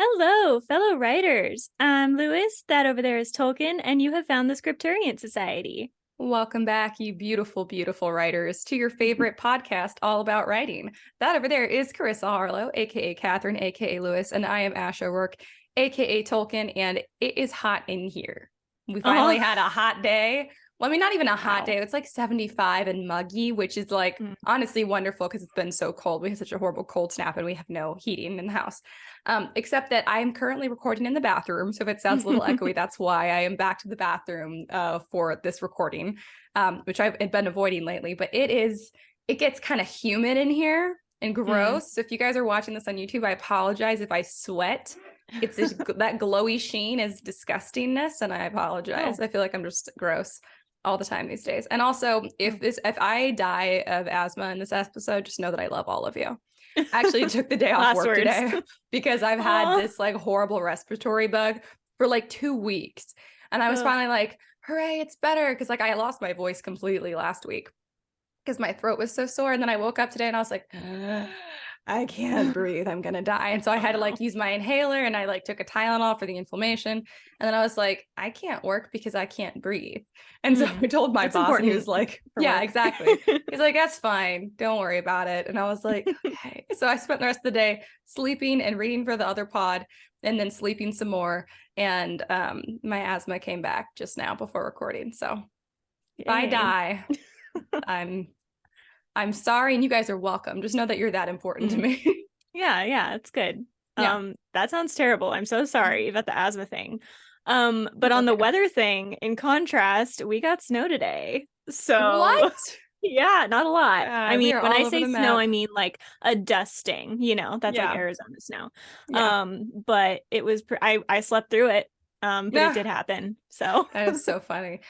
Hello, fellow writers. I'm Lewis, that over there is Tolkien, and you have found the Scripturient Society. Welcome back, you beautiful, beautiful writers, to your favorite podcast all about writing. That over there is Karissa Harlow, aka Catherine, aka Lewis, and I am Ash O'Rourke, aka Tolkien, and it is hot in here. We finally had a hot day. Well, I mean, not even a hot day. It's like 75 and muggy, which is like honestly wonderful because it's been so cold. We had such a horrible cold snap and we have no heating in the house. Except that I am currently recording in the bathroom. So if it sounds a little echoey, that's why I am back to the bathroom for this recording, which I've been avoiding lately. But it gets kind of humid in here and gross. So if you guys are watching this on YouTube, I apologize if I sweat. It's that glowy sheen is disgustingness, and I apologize. I feel like I'm just gross all the time these days. And also, if I die of asthma in this episode, just know that I love all of you. I actually took the day off work today because I've had this like horrible respiratory bug for like 2 weeks. And I was finally like, hooray, it's better. Because like I lost my voice completely last week because my throat was so sore. And then I woke up today and I was like, I can't breathe. I'm going to die. And so I had to like use my inhaler and I like took a Tylenol for the inflammation. And then I was like, I can't work because I can't breathe. And so I told my boss and he was like, yeah, exactly. He's like, that's fine. Don't worry about it. And I was like, okay. So I spent the rest of the day sleeping and reading for the other pod and then sleeping some more. And my asthma came back just now before recording. So if I die, I'm sorry, and you guys are welcome. Just know that you're that important to me. Yeah, it's good. That sounds terrible. I'm so sorry about the asthma thing. But on the weather thing, in contrast, we got snow today. So what? Yeah, not a lot. I mean, when I say snow, I mean like a dusting, that's like Arizona snow. But it was I slept through it. But it did happen. So that is so funny.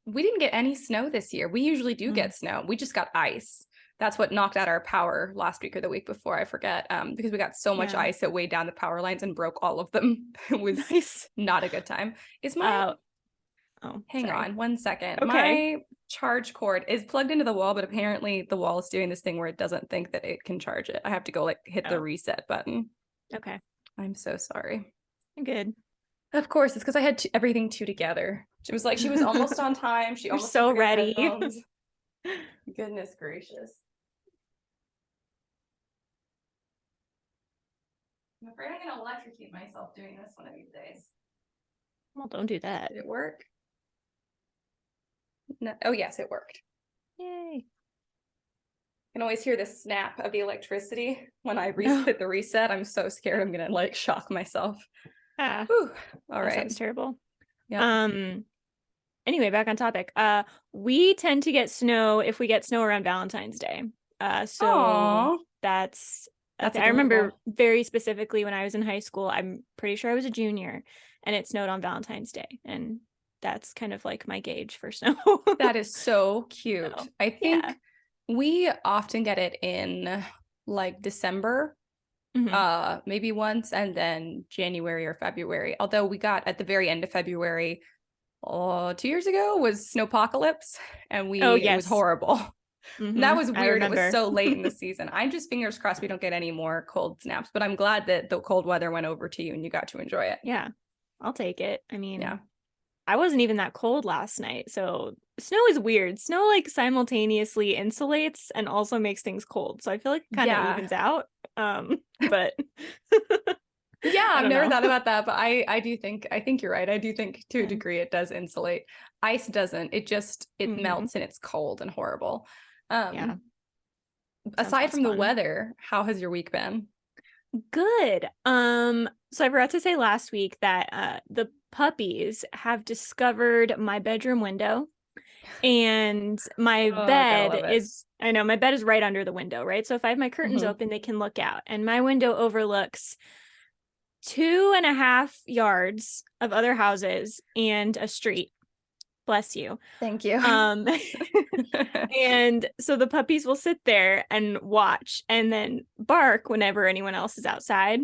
We didn't get any snow this year. We usually do get snow. We just got ice. That's what knocked out our power last week or the week before, I forget, because we got so much ice it weighed down the power lines and broke all of them. It was not a good time. Is my hang on 1 second. Okay. My charge cord is plugged into the wall, but apparently the wall is doing this thing where it doesn't think that it can charge it. I have to go like hit the reset button. Okay. I'm so sorry. Good. Of course, it's because I had everything two together. She was almost on time. She almost so ready. Goodness gracious. I'm afraid I'm going to electrocute myself doing this one of these days. Well, don't do that. Did it work? No. Oh, yes, it worked. Yay. I can always hear the snap of the electricity when I hit the reset. I'm so scared I'm going to like shock myself. Whew. All right. Sounds terrible. Yeah. Anyway, back on topic. We tend to get snow if we get snow around Valentine's Day. So that's I remember very specifically when I was in high school. I'm pretty sure I was a junior, and it snowed on Valentine's Day, and that's kind of like my gauge for snow. That is so cute. So, I think we often get it in like December. Maybe once, and then January or February. Although we got at the very end of February 2 years ago was Snowpocalypse, and it was horrible. That was weird. It was so late in the season. I'm just fingers crossed we don't get any more cold snaps, but I'm glad that the cold weather went over to you and you got to enjoy it. Yeah, I'll take it. I mean, I wasn't even that cold last night, so snow is weird. Snow like simultaneously insulates and also makes things cold, so I feel like it kind of evens out. But I've never thought about that, but I think you're right. I do think to a degree it does insulate. Ice doesn't. It just melts and it's cold and horrible. Aside from the weather, how has your week been? Good. So I forgot to say last week that the puppies have discovered my bedroom window, and my bed is right under the window, right? So if I have my curtains open, they can look out, and my window overlooks 2.5 yards of other houses and a street. Bless you. Thank you. And so the puppies will sit there and watch and then bark whenever anyone else is outside.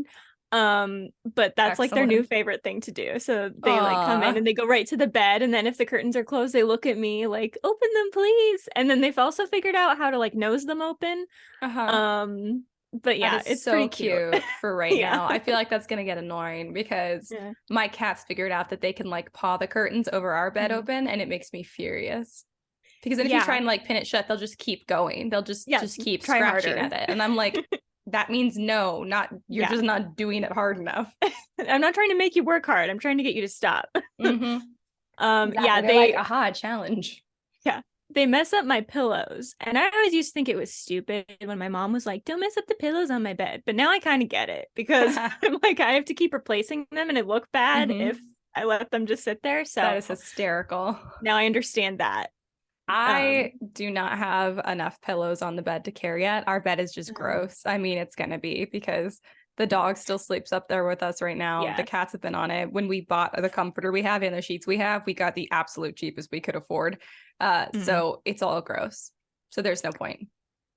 But that's like their new favorite thing to do. So they like come in and they go right to the bed, and then if the curtains are closed, they look at me like, open them please. And then they've also figured out how to like nose them open. But yeah, that is it's so pretty cute for right now. I feel like that's gonna get annoying because my cats figured out that they can like paw the curtains over our bed open, and it makes me furious. Because then if you try and like pin it shut, they'll just keep going. They'll just keep scratching at it. And I'm like, that means no, not you're just not doing it hard enough. I'm not trying to make you work hard. I'm trying to get you to stop. Exactly. Yeah, they're like, aha, challenge. Yeah. They mess up my pillows. And I always used to think it was stupid when my mom was like, don't mess up the pillows on my bed. But now I kind of get it because I'm like, I have to keep replacing them and it look bad if I let them just sit there. So that is hysterical. Now I understand that. I do not have enough pillows on the bed to carry yet. Our bed is just gross. I mean, it's going to be because the dog still sleeps up there with us right now. Yeah. The cats have been on it. When we bought the comforter we have and the sheets we have, we got the absolute cheapest we could afford. So it's all gross. So there's no point.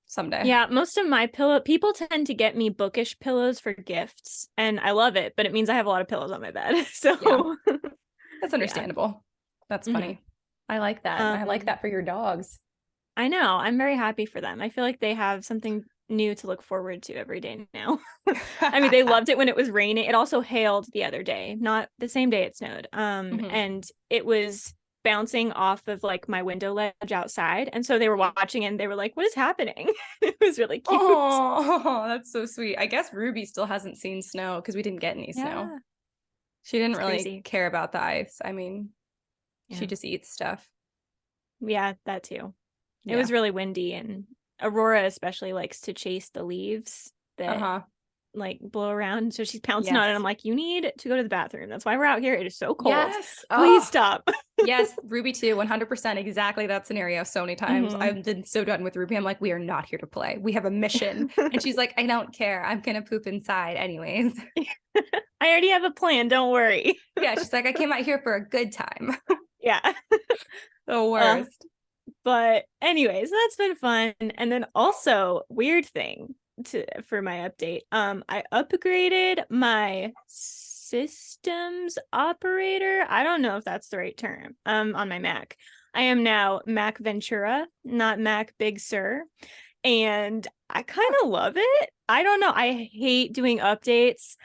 Someday. Yeah, most of my people tend to get me bookish pillows for gifts, and I love it, but it means I have a lot of pillows on my bed. So that's understandable. That's funny. I like that. I like that for your dogs. I know. I'm very happy for them. I feel like they have something new to look forward to every day now. I mean, they loved it when it was raining. It also hailed the other day, not the same day it snowed. And it was bouncing off of like my window ledge outside. And so they were watching and they were like, what is happening? It was really cute. Oh, that's so sweet. I guess Ruby still hasn't seen snow because we didn't get any snow. She didn't really care about the ice. I mean, she just eats stuff. Yeah, that too. It was really windy, and Aurora especially likes to chase the leaves that like blow around. So she's pouncing on it. I'm like, you need to go to the bathroom. That's why we're out here. It is so cold. Yes. Please stop. Yes, Ruby too, 100%. Exactly that scenario so many times. I've been so done with Ruby. I'm like, we are not here to play. We have a mission. And she's like, I don't care. I'm going to poop inside anyways. I already have a plan. Don't worry. Yeah, she's like, I came out here for a good time. Yeah. The worst. But anyways, that's been fun. And then also, weird thing for my update. I upgraded my systems operator. I don't know if that's the right term. On my Mac. I am now Mac Ventura, not Mac Big Sur. And I kind of love it. I don't know. I hate doing updates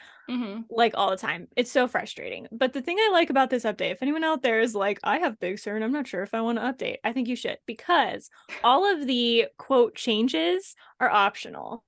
like all the time. It's so frustrating. But the thing I like about this update, if anyone out there is like, I have Big Sur and I'm not sure if I want to update, I think you should, because all of the quote changes are optional.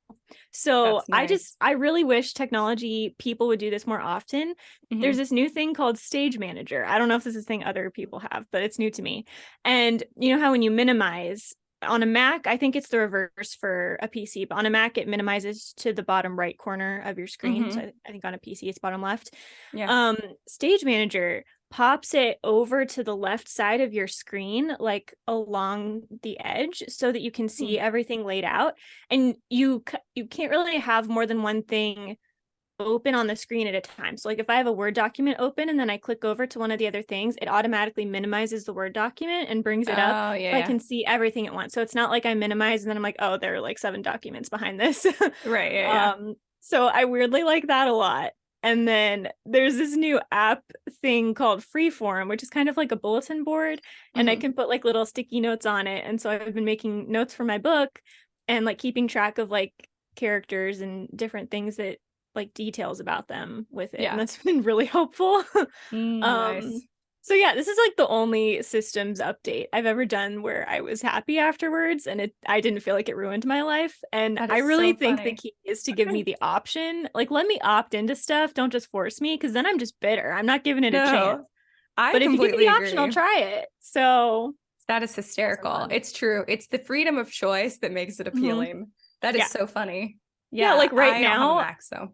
So nice. I really wish technology people would do this more often. There's this new thing called Stage Manager. I don't know if this is a thing other people have, but it's new to me. And you know how when you minimize on a Mac, I think it's the reverse for a PC, but on a Mac, it minimizes to the bottom right corner of your screen. So I think on a PC, it's bottom left. Yeah. Stage Manager pops it over to the left side of your screen, like along the edge, so that you can see everything laid out. And you can't really have more than one thing open on the screen at a time. So like if I have a Word document open and then I click over to one of the other things, it automatically minimizes the Word document and brings it up so I can see everything at once. So it's not like I minimize and then I'm like, oh, there are like 7 documents behind this. Right. So I weirdly like that a lot. And then there's this new app thing called Freeform, which is kind of like a bulletin board, and I can put like little sticky notes on it. And so I've been making notes for my book and like keeping track of like characters and different things that like details about them with it. And that's been really helpful. Nice. So yeah, this is like the only systems update I've ever done where I was happy afterwards and I didn't feel like it ruined my life. And I really think the key is to give me the option. Like, let me opt into stuff. Don't just force me, because then I'm just bitter. I'm not giving it a chance. But if you give me the option, I'll try it. So that is hysterical. It's true. It's the freedom of choice that makes it appealing. That is so funny. Yeah, like right now. I don't have a Mac, so.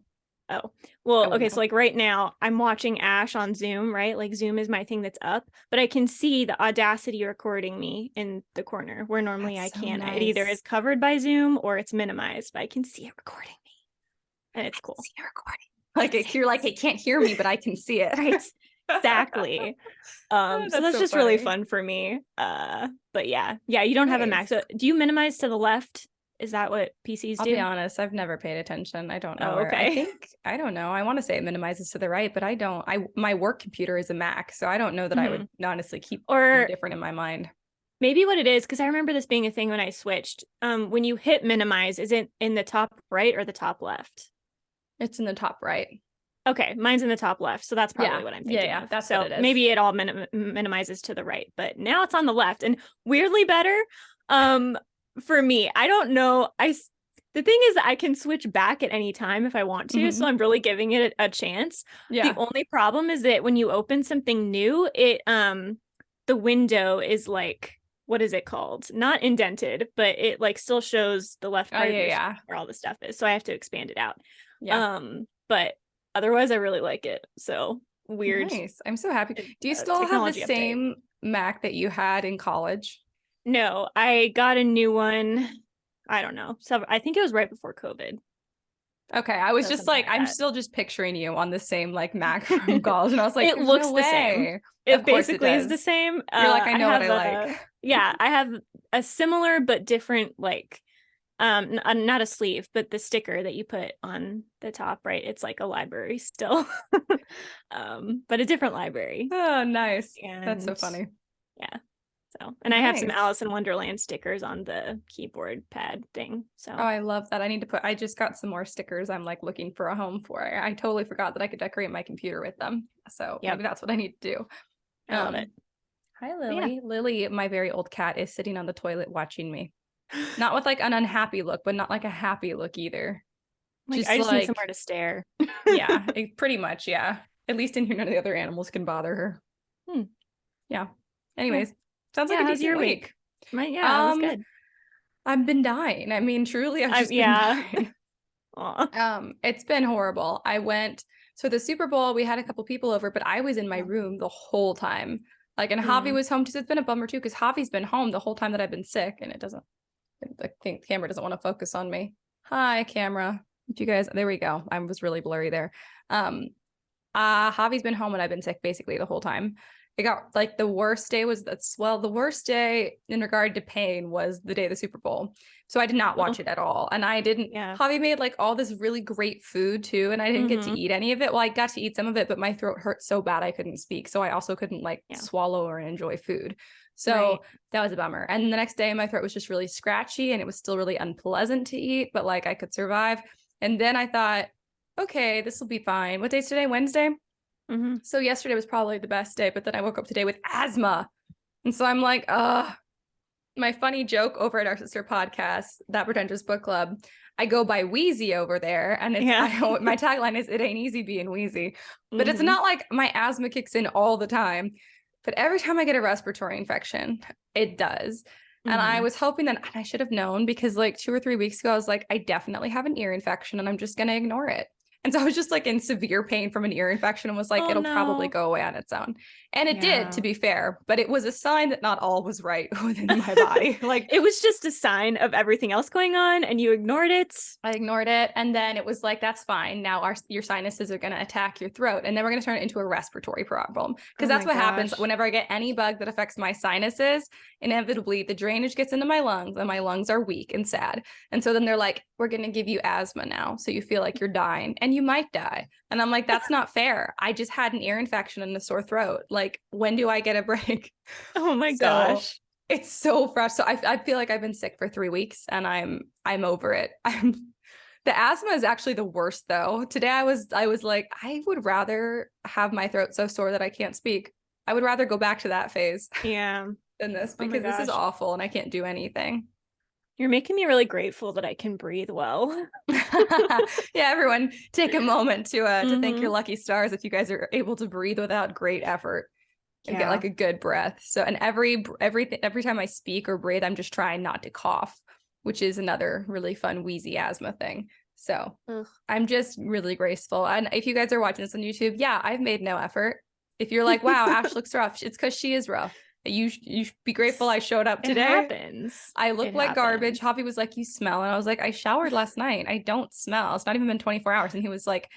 Oh, well, okay. So like right now I'm watching Ash on Zoom, right? Like Zoom is my thing that's up, but I can see the Audacity recording me in the corner where normally I can't. Nice. It either is covered by Zoom or it's minimized, but I can see it recording me. And it's cool. See it recording. Like you're like, it can't hear me, but I can see it. Right. Exactly. So that's just funny. Really fun for me. But yeah, you don't have a Mac. So do you minimize to the left? Is that what PCs do? I'll be honest, I've never paid attention. I don't know. I don't know. I want to say it minimizes to the right, but I don't. My work computer is a Mac, so I don't know that I would honestly keep different in my mind. Maybe what it is, because I remember this being a thing when I switched. When you hit minimize, is it in the top right or the top left? It's in the top right. Okay, mine's in the top left, so that's probably what I'm thinking. Yeah, that's so what it is. Maybe it all minimizes to the right, but now it's on the left, and weirdly better. For me, I don't know. The thing is, I can switch back at any time if I want to, so I'm really giving it a chance. Yeah. The only problem is that when you open something new, it the window is like, what is it called? Not indented, but it like still shows the left part of your screen where all the stuff is. So I have to expand it out. Yeah. But otherwise I really like it. So weird. Nice. I'm so happy. Do you still have the same Mac that you had in college? No, I got a new one. I don't know. So I think it was right before COVID. Okay, I was just like I'm still just picturing you on the same like Mac from college, and I was like, it looks the same. It basically is the same. You're like, I know what I like. Yeah, I have a similar but different like not a sleeve, but the sticker that you put on the top, right? It's like a library still. But a different library. Oh, nice. That's so funny. Yeah. So, and I have some Alice in Wonderland stickers on the keyboard pad thing. So, oh, I love that. I just got some more stickers I'm like looking for a home for. I totally forgot that I could decorate my computer with them. So maybe that's what I need to do. I love it. Hi, Lily. Yeah. Lily, my very old cat, is sitting on the toilet watching me. Not with like an unhappy look, but not like a happy look either. Like, I just need somewhere to stare. Yeah, pretty much. Yeah. At least in here, none of the other animals can bother her. Yeah. Anyways. Sounds like a decent week. It was good. I've been dying. I mean, truly, I've just been dying. It's been horrible. So the Super Bowl, we had a couple people over, but I was in my room the whole time. Like, and Javi was home too. So it's been a bummer too, because Javi's been home the whole time that I've been sick, and I think the camera doesn't want to focus on me. Hi, camera. If you guys, there we go. I was really blurry there. Javi's been home and I've been sick basically the whole time. It got like the worst day the worst day in regard to pain was the day of the Super Bowl. So I did not watch it at all. And I didn't, Javi made like all this really great food too. And I didn't get to eat any of it. Well, I got to eat some of it, but my throat hurt so bad I couldn't speak. So I also couldn't like swallow or enjoy food. So that was a bummer. And the next day my throat was just really scratchy and it was still really unpleasant to eat, but like I could survive. And then I thought, okay, this will be fine. What day's today? Wednesday? So yesterday was probably the best day, but then I woke up today with asthma. And so I'm like, my funny joke over at our sister podcast, That Pretentious Book Club, I go by Wheezy over there. And my tagline is, it ain't easy being wheezy. But it's not like my asthma kicks in all the time. But every time I get a respiratory infection, it does. And I was hoping that, and I should have known, because like 2 or 3 weeks ago, I was like, I definitely have an ear infection and I'm just going to ignore it. And so I was just like in severe pain from an ear infection and was like, it'll probably go away on its own. And it did, to be fair, but it was a sign that not all was right within my body. Like, it was just a sign of everything else going on and you ignored it. I ignored it. And then it was like, that's fine. Now your sinuses are going to attack your throat. And then we're going to turn it into a respiratory problem. Because that's what happens whenever I get any bug that affects my sinuses. Inevitably, the drainage gets into my lungs and my lungs are weak and sad. And so then they're like, we're going to give you asthma now. So you feel like you're dying and you might die. And I'm like, that's not fair. I just had an ear infection and a sore throat. Like, when do I get a break? Oh my gosh. It's so fresh. So I feel like I've been sick for 3 weeks and I'm over it. The asthma is actually the worst though. Today I was like, I would rather have my throat so sore that I can't speak. I would rather go back to that phase. Yeah. Than this, because this is awful and I can't do anything. You're making me really grateful that I can breathe well. Yeah, everyone take a moment to thank your lucky stars if you guys are able to breathe without great effort and get like a good breath. So, and every time I speak or breathe, I'm just trying not to cough, which is another really fun wheezy asthma thing. So I'm just really graceful. And if you guys are watching this on YouTube, I've made no effort. If you're like, wow, Ash looks rough, it's because she is rough. You should be grateful I showed up today. It happens. I look like garbage. Javi was like, you smell. And I was like, I showered last night. I don't smell. It's not even been 24 hours. And he was like,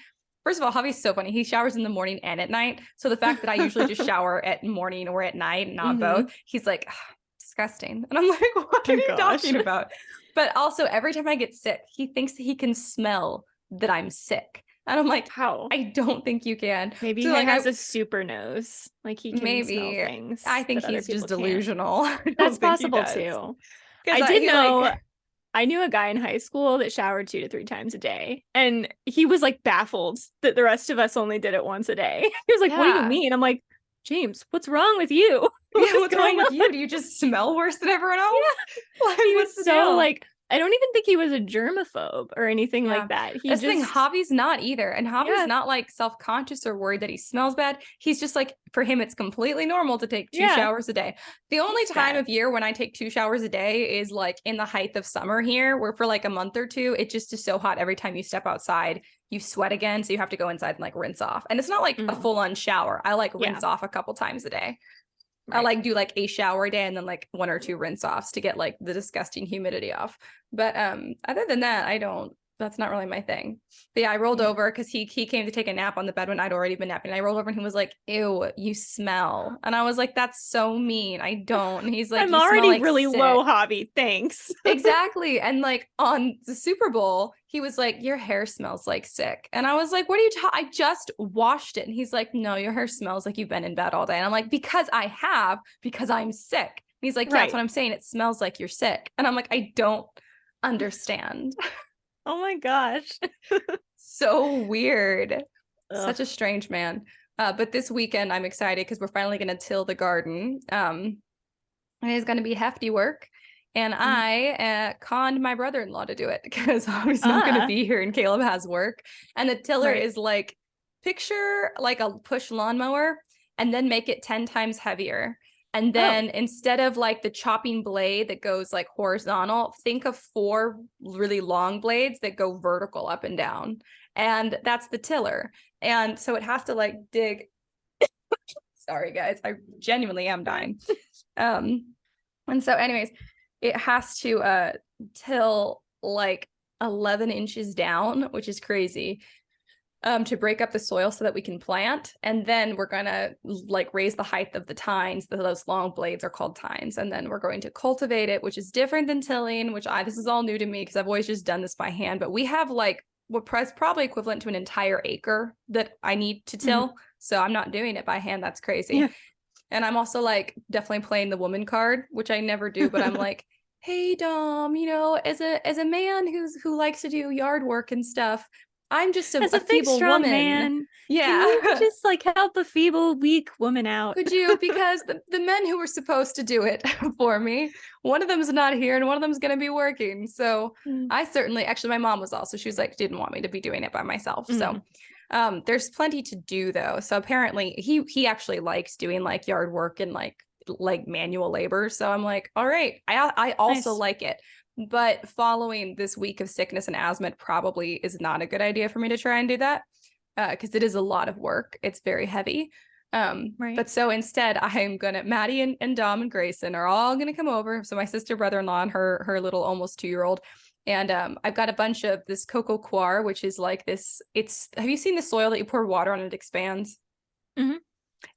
first of all, Javi's so funny. He showers in the morning and at night. So the fact that I usually just shower at morning or at night, not both, he's like, disgusting. And I'm like, what are you talking about? But also every time I get sick, he thinks that he can smell that I'm sick. And I'm like, how? I don't think you can. Maybe So he like has a super nose. Like he can smell maybe things I think that other he's people just can't. delusional. I That's don't think he possible does. too. Because I did he know like I knew a guy in high school that showered 2 to 3 times a day. And he was like baffled that the rest of us only did it once a day. He was like, what do you yeah. mean? I'm like, James, what's wrong with you? Yeah, What's what's wrong going with on? you? Do you just smell worse than everyone else? Yeah. Like, He what's was the so deal? like, I don't even think he was a germaphobe or anything Yeah. like that. He That's the thing. just, Javi's not either. And Javi's yeah, not like self-conscious or worried that he smells bad. He's just like, for him, it's completely normal to take 2 yeah, showers a day. The only hates time that. of year when I take 2 showers a day is like in the height of summer here, where for like a month or two, it just is so hot every time you step outside, you sweat again. So you have to go inside and like rinse off. And it's not like a full-on shower. I like rinse off a couple times a day. I Right. like do like a shower a day and then like 1 or 2 rinse offs to get like the disgusting humidity off. But other than that, that's not really my thing. But yeah, I rolled over because he came to take a nap on the bed when I'd already been napping. I rolled over and he was like, ew, you smell. And I was like, that's so mean. I don't. And he's like, I'm you smell already like really sick. low hobby. Thanks. Exactly. And like on the Super Bowl, he was like, your hair smells like sick. And I was like, what are you I just washed it. And he's like, no, your hair smells like you've been in bed all day. And I'm like, because I'm sick. And he's like, yeah, Right. that's what I'm saying. It smells like you're sick. And I'm like, I don't understand. Oh my gosh. So weird. Ugh. Such a strange man. But this weekend, I'm excited because we're finally going to till the garden. It is going to be hefty work. And I conned my brother-in-law to do it because I was not going to be here and Caleb has work. And the tiller is like, picture like a push lawnmower and then make it 10 times heavier. And then instead of like the chopping blade that goes like horizontal, think of 4 really long blades that go vertical up and down. And that's the tiller. And so it has to like dig. Sorry, guys. I genuinely am dying. And so anyways, it has to till like 11 inches down, which is crazy, to break up the soil so that we can plant. And then we're going to like raise the height of the tines. Those long blades are called tines. And then we're going to cultivate it, which is different than tilling, this is all new to me because I've always just done this by hand. But we have like what probably equivalent to an entire acre that I need to till. So I'm not doing it by hand. That's crazy. Yeah. And I'm also like definitely playing the woman card, which I never do, but I'm like, hey, Dom, as a man who likes to do yard work and stuff, I'm just a feeble strong woman. Man. Yeah. Can you just like help a feeble, weak woman out? Could you? Because the men who were supposed to do it for me, one of them's not here and one of them's going to be working. So I certainly, actually, my mom was also, she was like, didn't want me to be doing it by myself. So there's plenty to do though. So apparently he actually likes doing like yard work and like manual labor. So I'm like, all right, I also like it. But following this week of sickness and asthma, it probably is not a good idea for me to try and do that because it is a lot of work. It's very heavy. But so instead, I'm gonna Maddie and Dom and Grayson are all gonna come over. So my sister, brother-in-law, and her little almost 2-year-old. And I've got a bunch of this coco coir, which is like this. Have you seen the soil that you pour water on and it expands?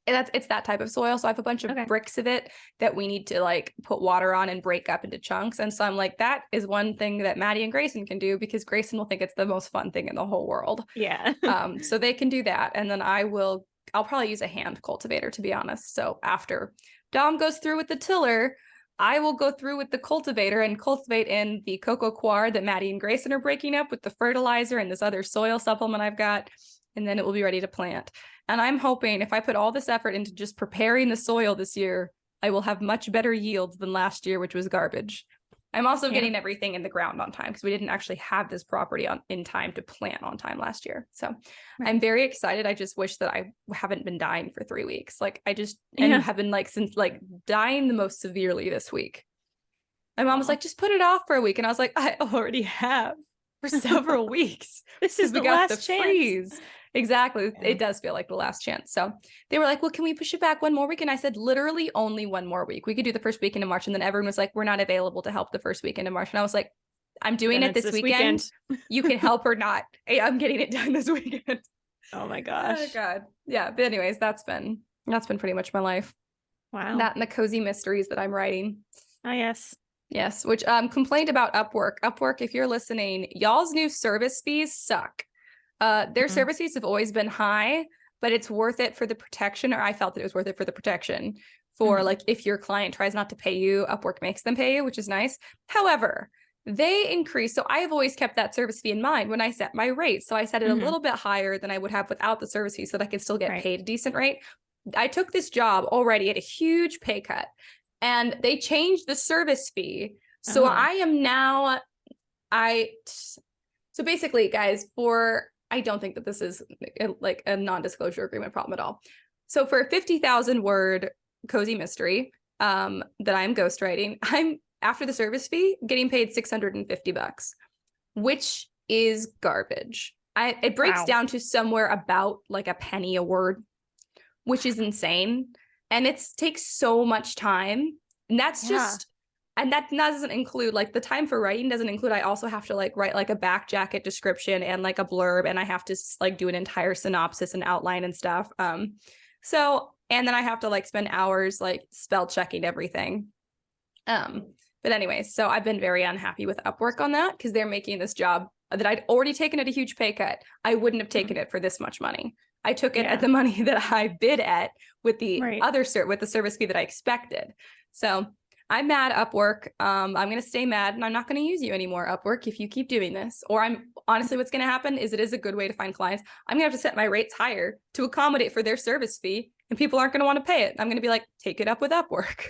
It's that type of soil. So I have a bunch of bricks of it that we need to like put water on and break up into chunks. And so I'm like, that is one thing that Maddie and Grayson can do because Grayson will think it's the most fun thing in the whole world. Yeah. So they can do that. And then I'll probably use a hand cultivator, to be honest. So after Dom goes through with the tiller, I will go through with the cultivator and cultivate in the coco coir that Maddie and Grayson are breaking up with the fertilizer and this other soil supplement I've got. And then it will be ready to plant. And I'm hoping if I put all this effort into just preparing the soil this year, I will have much better yields than last year, which was garbage. I'm also getting everything in the ground on time because we didn't actually have this property in time to plant on time last year. So I'm very excited. I just wish that I haven't been dying for 3 weeks. Like I just have been like since like dying the most severely this week. My mom was like, just put it off for a week. And I was like, I already have for several weeks. This is the last chance. Freeze. Exactly. Yeah. It does feel like the last chance. So they were like, well, can we push it back 1 more week? And I said, literally only 1 more week. We could do the first weekend of March. And then everyone was like, we're not available to help the first weekend of March. And I was like, I'm doing it this weekend. You can help or not. I'm getting it done this weekend. Oh my gosh. Oh God. Yeah. But anyways, that's been pretty much my life. Wow. That and the cozy mysteries that I'm writing. Oh, yes. Yes. Which complained about Upwork. Upwork, if you're listening, y'all's new service fees suck. Their service fees have always been high, but it's worth it for the protection, or I felt that it was worth it for the protection. For like, if your client tries not to pay you, Upwork makes them pay you, which is nice. However, they increase. So I have always kept that service fee in mind when I set my rate. So I set it a little bit higher than I would have without the service fee so that I can still get paid a decent rate. I took this job already at a huge pay cut, and they changed the service fee. So I am now, so basically, guys, I don't think that this is like a non-disclosure agreement problem at all. So for a 50,000 word cozy mystery that I'm ghostwriting, I'm, after the service fee, getting paid $650, which is garbage. It breaks down to somewhere about like a penny a word, which is insane. And it takes so much time. And that's just, and that doesn't include like the time for writing doesn't include, I also have to like write like a back jacket description and like a blurb, and I have to like do an entire synopsis and outline and stuff. So, and then I have to like spend hours like spell checking everything. But anyways, so I've been very unhappy with Upwork on that, because they're making this job that I'd already taken at a huge pay cut. I wouldn't have taken it for this much money. I took it at the money that I bid at with the with the service fee that I expected. So I'm mad, Upwork. I'm going to stay mad, and I'm not going to use you anymore, Upwork, if you keep doing this. Or I'm honestly, what's going to happen is it is a good way to find clients. I'm going to have to set my rates higher to accommodate for their service fee, and people aren't going to want to pay it. I'm going to be like, take it up with Upwork.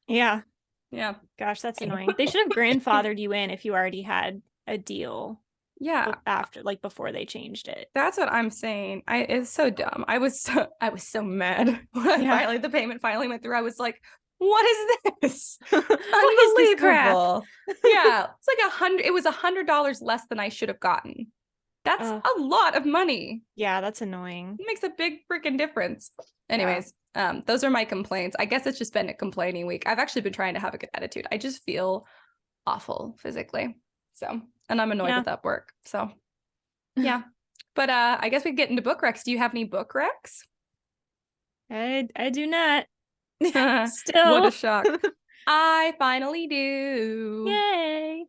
Yeah. Yeah. Gosh, that's annoying. They should have grandfathered you in if you already had a deal. Yeah. After, like, before they changed it. That's what I'm saying. It's so dumb. I was so mad when the payment finally went through. I was like, what is this? Unbelievable. Yeah. It's like it was $100 less than I should have gotten. That's a lot of money. Yeah, that's annoying. It makes a big freaking difference. Anyways, those are my complaints. I guess it's just been a complaining week. I've actually been trying to have a good attitude. I just feel awful physically. So, and I'm annoyed with Upwork. So, yeah. But I guess we get into book recs. Do you have any book recs? I do not. Still. What a shock. I finally do. Yay.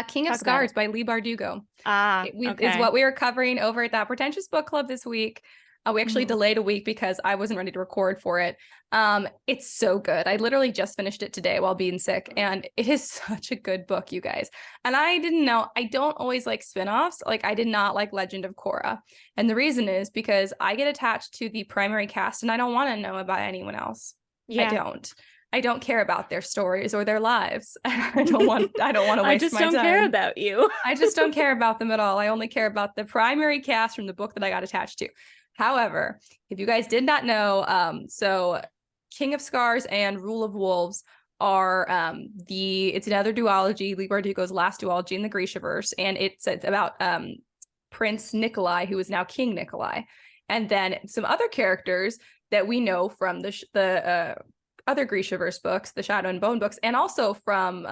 King of Scars by Leigh Bardugo. Is what we are covering over at That Pretentious Book Club this week. We actually delayed a week because I wasn't ready to record for it. It's so good. I literally just finished it today while being sick, and it is such a good book, you guys. And I didn't know, I don't always like spinoffs. Like, I did not like Legend of Korra. And the reason is because I get attached to the primary cast, and I don't want to know about anyone else. Yeah. I don't care about their stories or their lives. I don't want to waste my time. I just don't care about you. I just don't care about them at all. I only care about the primary cast from the book that I got attached to. However, if you guys did not know, so King of Scars and Rule of Wolves are it's another duology, Leigh Bardugo's last duology in the Grishaverse, and it's about Prince Nikolai, who is now King Nikolai, and then some other characters that we know from the other Grishaverse books, the Shadow and Bone books, and also from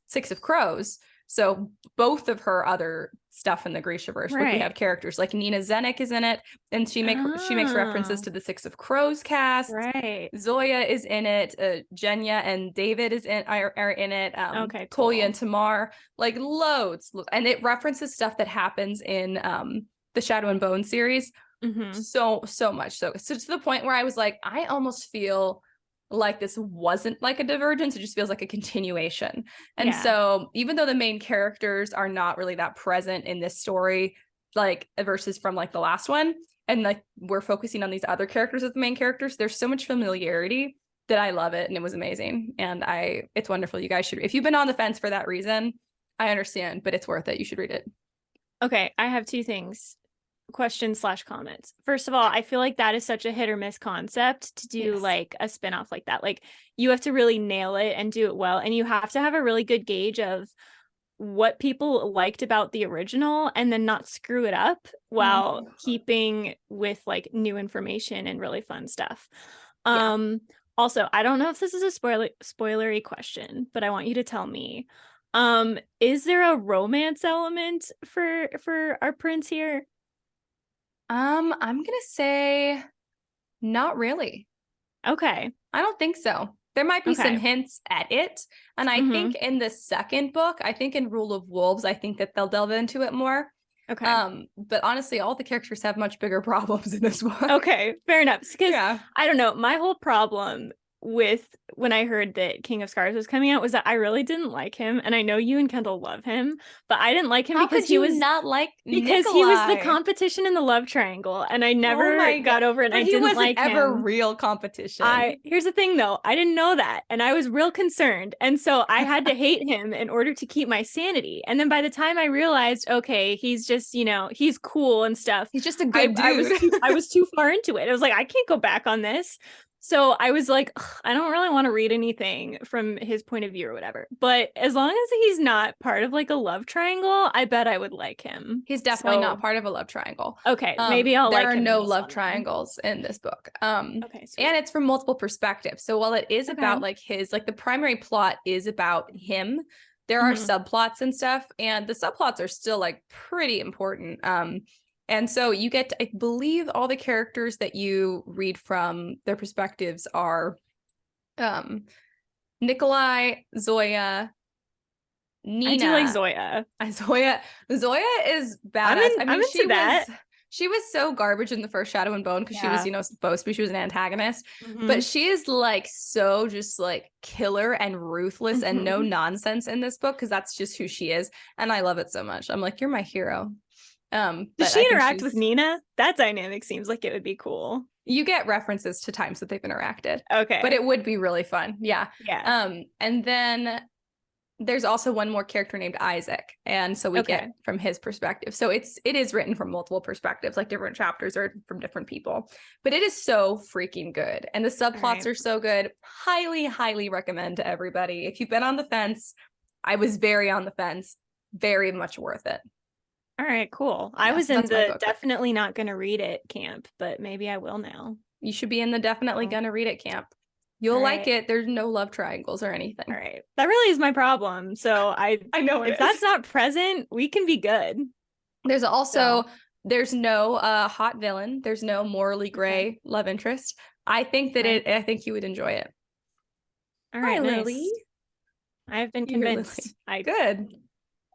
Six of Crows. So both of her other stuff in the Grishaverse, we have characters like Nina Zenik is in it, and she makes references to the Six of Crows cast. Right. Zoya is in it. Jenya and David are in it. Cool. Kolya and Tamar, like loads, and it references stuff that happens in the Shadow and Bone series. So much so to the point where I was like, I almost feel like this wasn't like a divergence, it just feels like a continuation. And so even though the main characters are not really that present in this story, like versus from like the last one, and like we're focusing on these other characters as the main characters, there's so much familiarity that I love it, and it was amazing. And it's wonderful. You guys should, if you've been on the fence for that reason, I understand, but it's worth it. You should read it. Okay, I have two things. Questions/comments. First of all, I feel like that is such a hit or miss concept to do like a spinoff like that. Like, you have to really nail it and do it well, and you have to have a really good gauge of what people liked about the original and then not screw it up while keeping with like new information and really fun stuff. Also, I don't know if this is a spoilery question, but I want you to tell me, is there a romance element for our prince here? I'm gonna say not really. Okay. I don't think so. There might be some hints at it. And I think in the second book, I think in Rule of Wolves, I think that they'll delve into it more. But honestly, all the characters have much bigger problems in this book. Okay, fair enough. Because I don't know, my whole problem with when I heard that King of Scars was coming out was that I really didn't like him, and I know you and Kendall love him, but I didn't like him because he was not like because Nikolai? he was the competition in the love triangle, and I never got over it. And I didn't like him. He wasn't ever real competition. Here's the thing though, I didn't know that, and I was real concerned, and so I had to hate him in order to keep my sanity. And then by the time I realized, okay, he's just, you know, he's cool and stuff, he's just a good dude. I was too far into it. I was like, I can't go back on this. So I was like, I don't really want to read anything from his point of view or whatever. But as long as he's not part of like a love triangle, I bet I would like him. He's definitely not part of a love triangle. Okay, maybe I'll like him. There are no love triangles in this book. Okay, sweet. And it's from multiple perspectives. So while it is about like his, like the primary plot is about him, there are subplots and stuff, and the subplots are still like pretty important. And so you get to, I believe all the characters that you read from their perspectives are Nikolai, Zoya, Nina. I do like Zoya. Zoya is badass. I mean, she was so garbage in the first Shadow and Bone because she was, you know, supposed to be, she was an antagonist, but she is like so just like killer and ruthless and no nonsense in this book because that's just who she is. And I love it so much. I'm like, you're my hero. Does she interact with Nina? That dynamic seems like it would be cool. You get references to times that they've interacted. Okay. But it would be really fun. Yeah. And then there's also one more character named Isaac. And so we get from his perspective. So it is written from multiple perspectives, like different chapters are from different people. But it is so freaking good. And the subplots are so good. Highly, highly recommend to everybody. If you've been on the fence, I was very on the fence. Very much worth it. All right, cool. I was in the definitely not gonna read it camp, but maybe I will now. You should be in the definitely gonna read it camp. You'll like it. There's no love triangles or anything. All right. That really is my problem. So I know if that's not present, we can be good. There's also there's no hot villain. There's no morally gray love interest. I think that I think you would enjoy it. All right, Lily. I've been convinced. Good.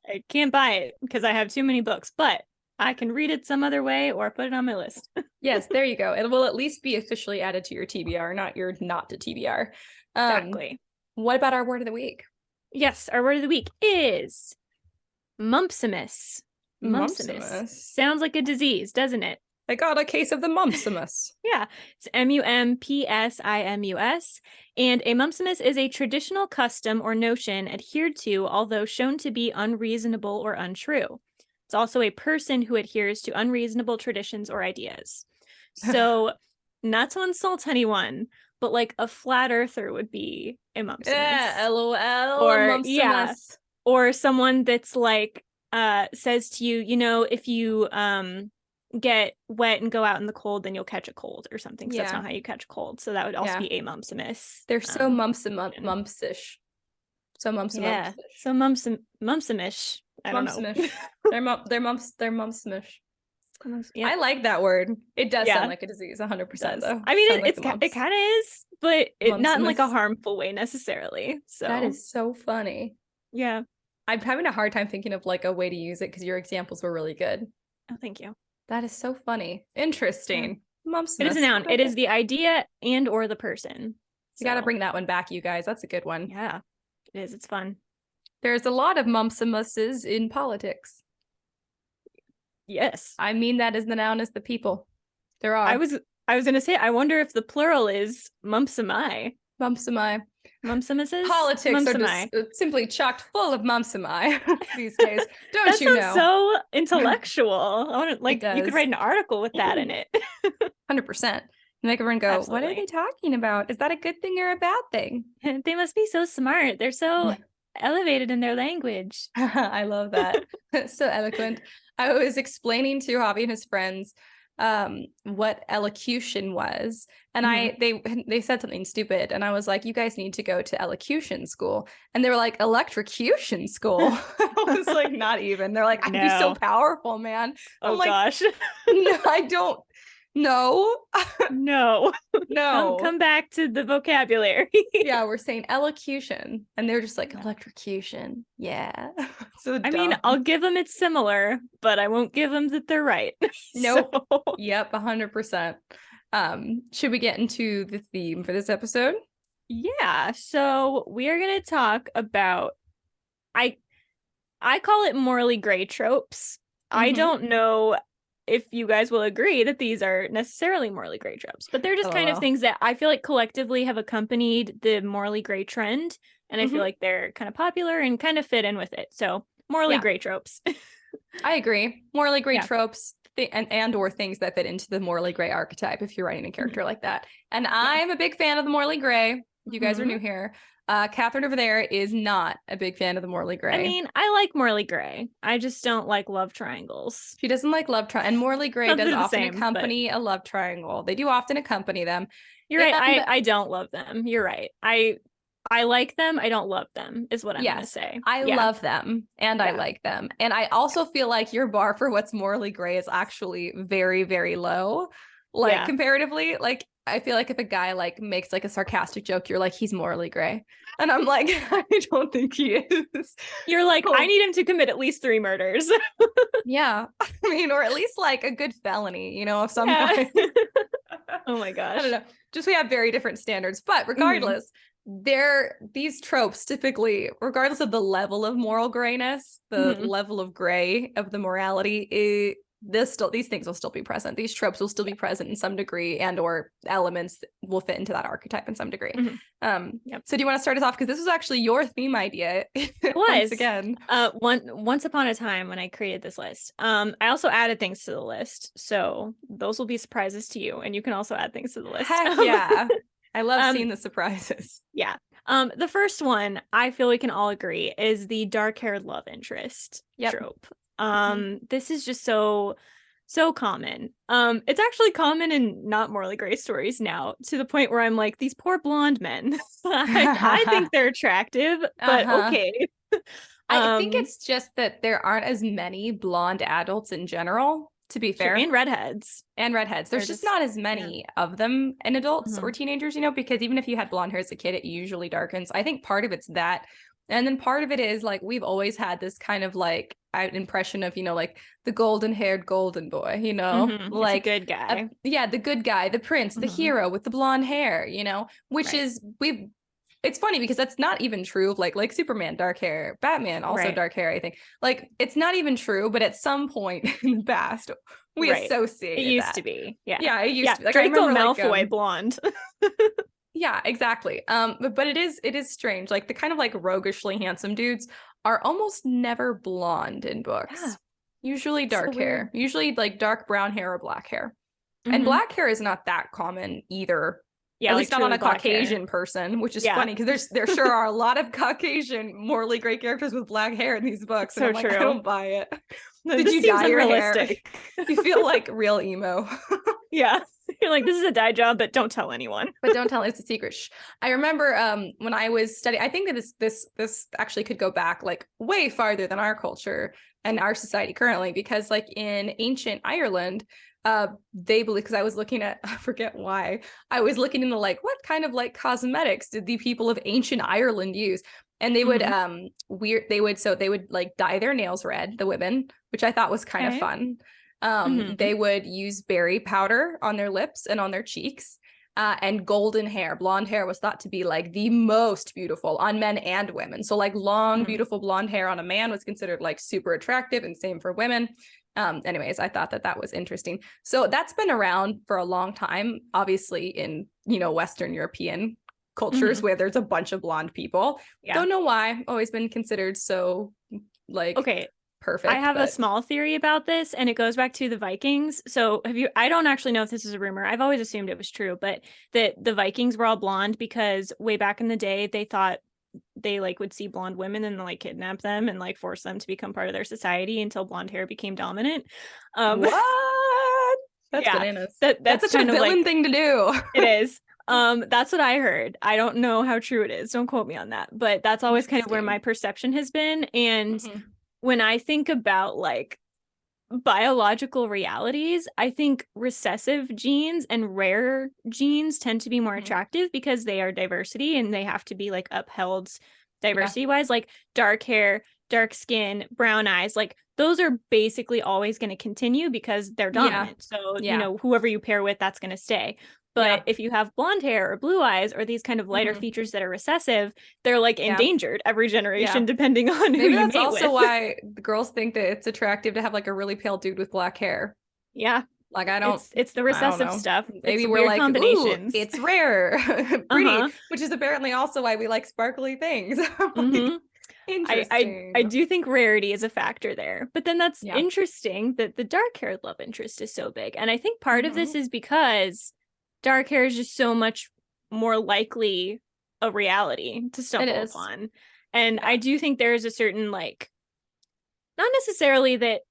I can't buy it because I have too many books, but I can read it some other way or put it on my list. Yes, there you go. It will at least be officially added to your TBR, not your not to TBR. Exactly. What about our word of the week? Yes, our word of the week is Mumpsimus. Mumpsimus. Sounds like a disease, doesn't it? I got a case of the Mumpsimus. Yeah, it's Mumpsimus. And a Mumpsimus is a traditional custom or notion adhered to, although shown to be unreasonable or untrue. It's also a person who adheres to unreasonable traditions or ideas. So, not to insult anyone, but like a flat earther would be a Mumpsimus. Yeah, LOL. Or Mumpsimus. Or someone that's like says to you, you know, if you get wet and go out in the cold, then you'll catch a cold or something. So that's not how you catch a cold. So that would also be a Mumpsimus. They're so mumpsish. So mumpsish. Yeah. So mumpsimish. I don't know. They're mumpsimish. I like that word. It does sound like a disease 100% though. I mean, it kind of is, but not in like a harmful way necessarily. So that is so funny. Yeah. I'm having a hard time thinking of like a way to use it because your examples were really good. Oh, thank you. That is so funny. Interesting. Yeah. It is a noun. It is the idea and or the person. You got to bring that one back, you guys. That's a good one. Yeah, it is. It's fun. There's a lot of Mumpsimuses in politics. Yes. I mean that as the noun as the people. There are. I was going to say, I wonder if the plural is Mumpsimi. Mumpsimi. Mumpsimuses? Politics are just simply chocked full of Mumpsimi these days. Don't you know? That sounds so intellectual. I want to, like, you could write an article with that in it. 100%. Make everyone go, What are they talking about? Is that a good thing or a bad thing? They must be so smart. They're so elevated in their language. I love that. So eloquent. I was explaining to Javi and his friends what elocution was, and they said something stupid, and I was like, you guys need to go to elocution school, and they were like, electrocution school. I was like, not even. They're like, I'd be so powerful, man. Oh, I'm like, gosh. No, I don't No. No. No. Come back to the vocabulary. Yeah, we're saying elocution, and they're just like electrocution. Yeah. So I mean, dumb. I'll give them it's similar, but I won't give them that they're right. Nope. So, Yep, 100%. Should we get into the theme for this episode? yeah. So we are gonna talk about I call it morally gray tropes. I don't know if you guys will agree that these are necessarily morally gray tropes, but they're just kind of things that I feel like collectively have accompanied the morally gray trend, and I feel like they're kind of popular and kind of fit in with it. So morally gray tropes. I agree. Morally gray tropes and or things that fit into the morally gray archetype if you're writing a character like that. And I'm a big fan of the morally gray. You guys are new here. Catherine over there is not a big fan of the morally gray. I mean, I like morally gray. I just don't like love triangles. She doesn't like love triangle, and morally gray does often accompany a love triangle. They do often accompany them. You're right. I don't love them. You're right. I like them. I don't love them is what I'm going to say. I love them and I like them. And I also feel like your bar for what's morally gray is actually very, very low. Like comparatively, like I feel like if a guy like makes like a sarcastic joke, you're like, he's morally gray. And I'm like, I don't think he is. You're like, I need him to commit at least 3 murders. Yeah. I mean, or at least like a good felony, you know, of some kind. Oh my gosh. I don't know. Just we have very different standards. But regardless, these tropes typically, regardless of the level of moral grayness, the level of gray of the morality, these things will still be present. These tropes will still be present in some degree, and or elements will fit into that archetype in some degree. So do you want to start us off, because this was actually your theme idea? Once again, once upon a time when I created this list, I also added things to the list, so those will be surprises to you, and you can also add things to the list. Heck yeah. I love seeing the surprises. Yeah. The first one I feel we can all agree is the dark-haired love interest trope. This is just so common. It's actually common in not morally gray stories now, to the point where I'm like, these poor blonde men. I think they're attractive, but okay. I think it's just that there aren't as many blonde adults in general, to be fair. And redheads. There's just not as many of them in adults or teenagers, you know, because even if you had blonde hair as a kid, it usually darkens. I think part of it's that. And then part of it is like, we've always had this kind of like impression of, you know, like the golden haired golden boy, you know, like it's a good guy. The good guy, the prince, the hero with the blonde hair, you know, which is, it's funny because that's not even true of like Superman, dark hair, Batman, also dark hair, I think. Like, it's not even true, but at some point in the past, we associate it used to be. Yeah, it used to be. Like, Draco Malfoy blonde. Yeah, exactly. But it is strange. Like, the kind of like roguishly handsome dudes are almost never blonde in books. Yeah. Usually dark hair. Usually like dark brown hair or black hair. And black hair is not that common either. Yeah, at least not on a Caucasian person, which is funny because there sure are a lot of Caucasian morally great characters with black hair in these books. So and I'm true. Like, I don't buy it. Did you dye your hair? You feel like real emo. Yeah. You're like, this is a dye job, but don't tell anyone. But don't tell, it's a secret. Shh. I remember when I was studying, I think that this actually could go back like way farther than our culture and our society currently, because like in ancient Ireland, they believe, because I was looking at, I forget why, I was looking into like, what kind of like cosmetics did the people of ancient Ireland use? And they would they would like dye their nails red, the women, which I thought was kind of fun. They would use berry powder on their lips and on their cheeks, and golden hair. Blonde hair was thought to be like the most beautiful on men and women. So like long, beautiful blonde hair on a man was considered like super attractive, and same for women. Anyways, I thought that was interesting. So that's been around for a long time, obviously in, you know, Western European cultures where there's a bunch of blonde people. Don't know why. Always been considered so like perfect. I have a small theory about this, and it goes back to the Vikings. So I don't actually know if this is a rumor. I've always assumed it was true, but that the Vikings were all blonde because way back in the day, they thought they like would see blonde women and like kidnap them and like force them to become part of their society until blonde hair became dominant. What? That's bananas. That's such a villain thing to do. It is. That's what I heard. I don't know how true it is. Don't quote me on that, but that's always kind of where my perception has been. And when I think about like biological realities, I think recessive genes and rare genes tend to be more attractive because they are diversity and they have to be like upheld diversity wise, like dark hair, dark skin, brown eyes, like those are basically always going to continue because they're dominant. So, you know, whoever you pair with, that's going to stay. But if you have blonde hair or blue eyes or these kind of lighter features that are recessive, they're like endangered every generation, depending on who you mate with. Maybe that's also why the girls think that it's attractive to have like a really pale dude with black hair. Yeah. Like I don't. It's the recessive stuff. Maybe it's we're like combinations. Ooh, it's rare, pretty, which is apparently also why we like sparkly things. Like, interesting. I do think rarity is a factor there, but then that's interesting that the dark-haired love interest is so big, and I think part of this is because dark hair is just so much more likely a reality to stumble upon, and I do think there is a certain like, not necessarily that.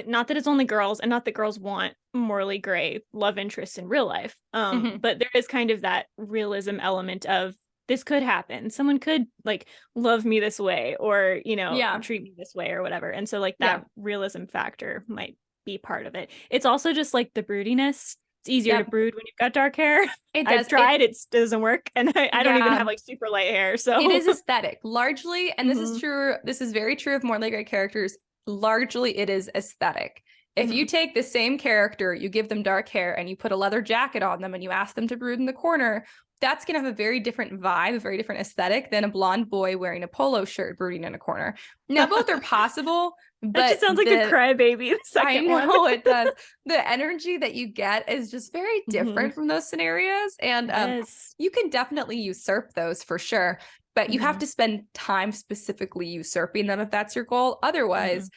Not that it's only girls, and not that girls want morally gray love interests in real life. But there is kind of that realism element of this could happen. Someone could like love me this way, or, you know, treat me this way or whatever. And so like that realism factor might be part of it. It's also just like the broodiness. It's easier to brood when you've got dark hair. I've tried, it doesn't work. And I don't even have like super light hair. So it is aesthetic largely. And this is true. This is very true of morally gray characters. Largely it is aesthetic. If you take the same character, you give them dark hair and you put a leather jacket on them and you ask them to brood in the corner, that's going to have a very different vibe, a very different aesthetic than a blonde boy wearing a polo shirt brooding in a corner. Now both are possible, but that just sounds like a crybaby. I know it does. The energy that you get is just very different from those scenarios, and you can definitely usurp those for sure. But you have to spend time specifically usurping them if that's your goal. Otherwise,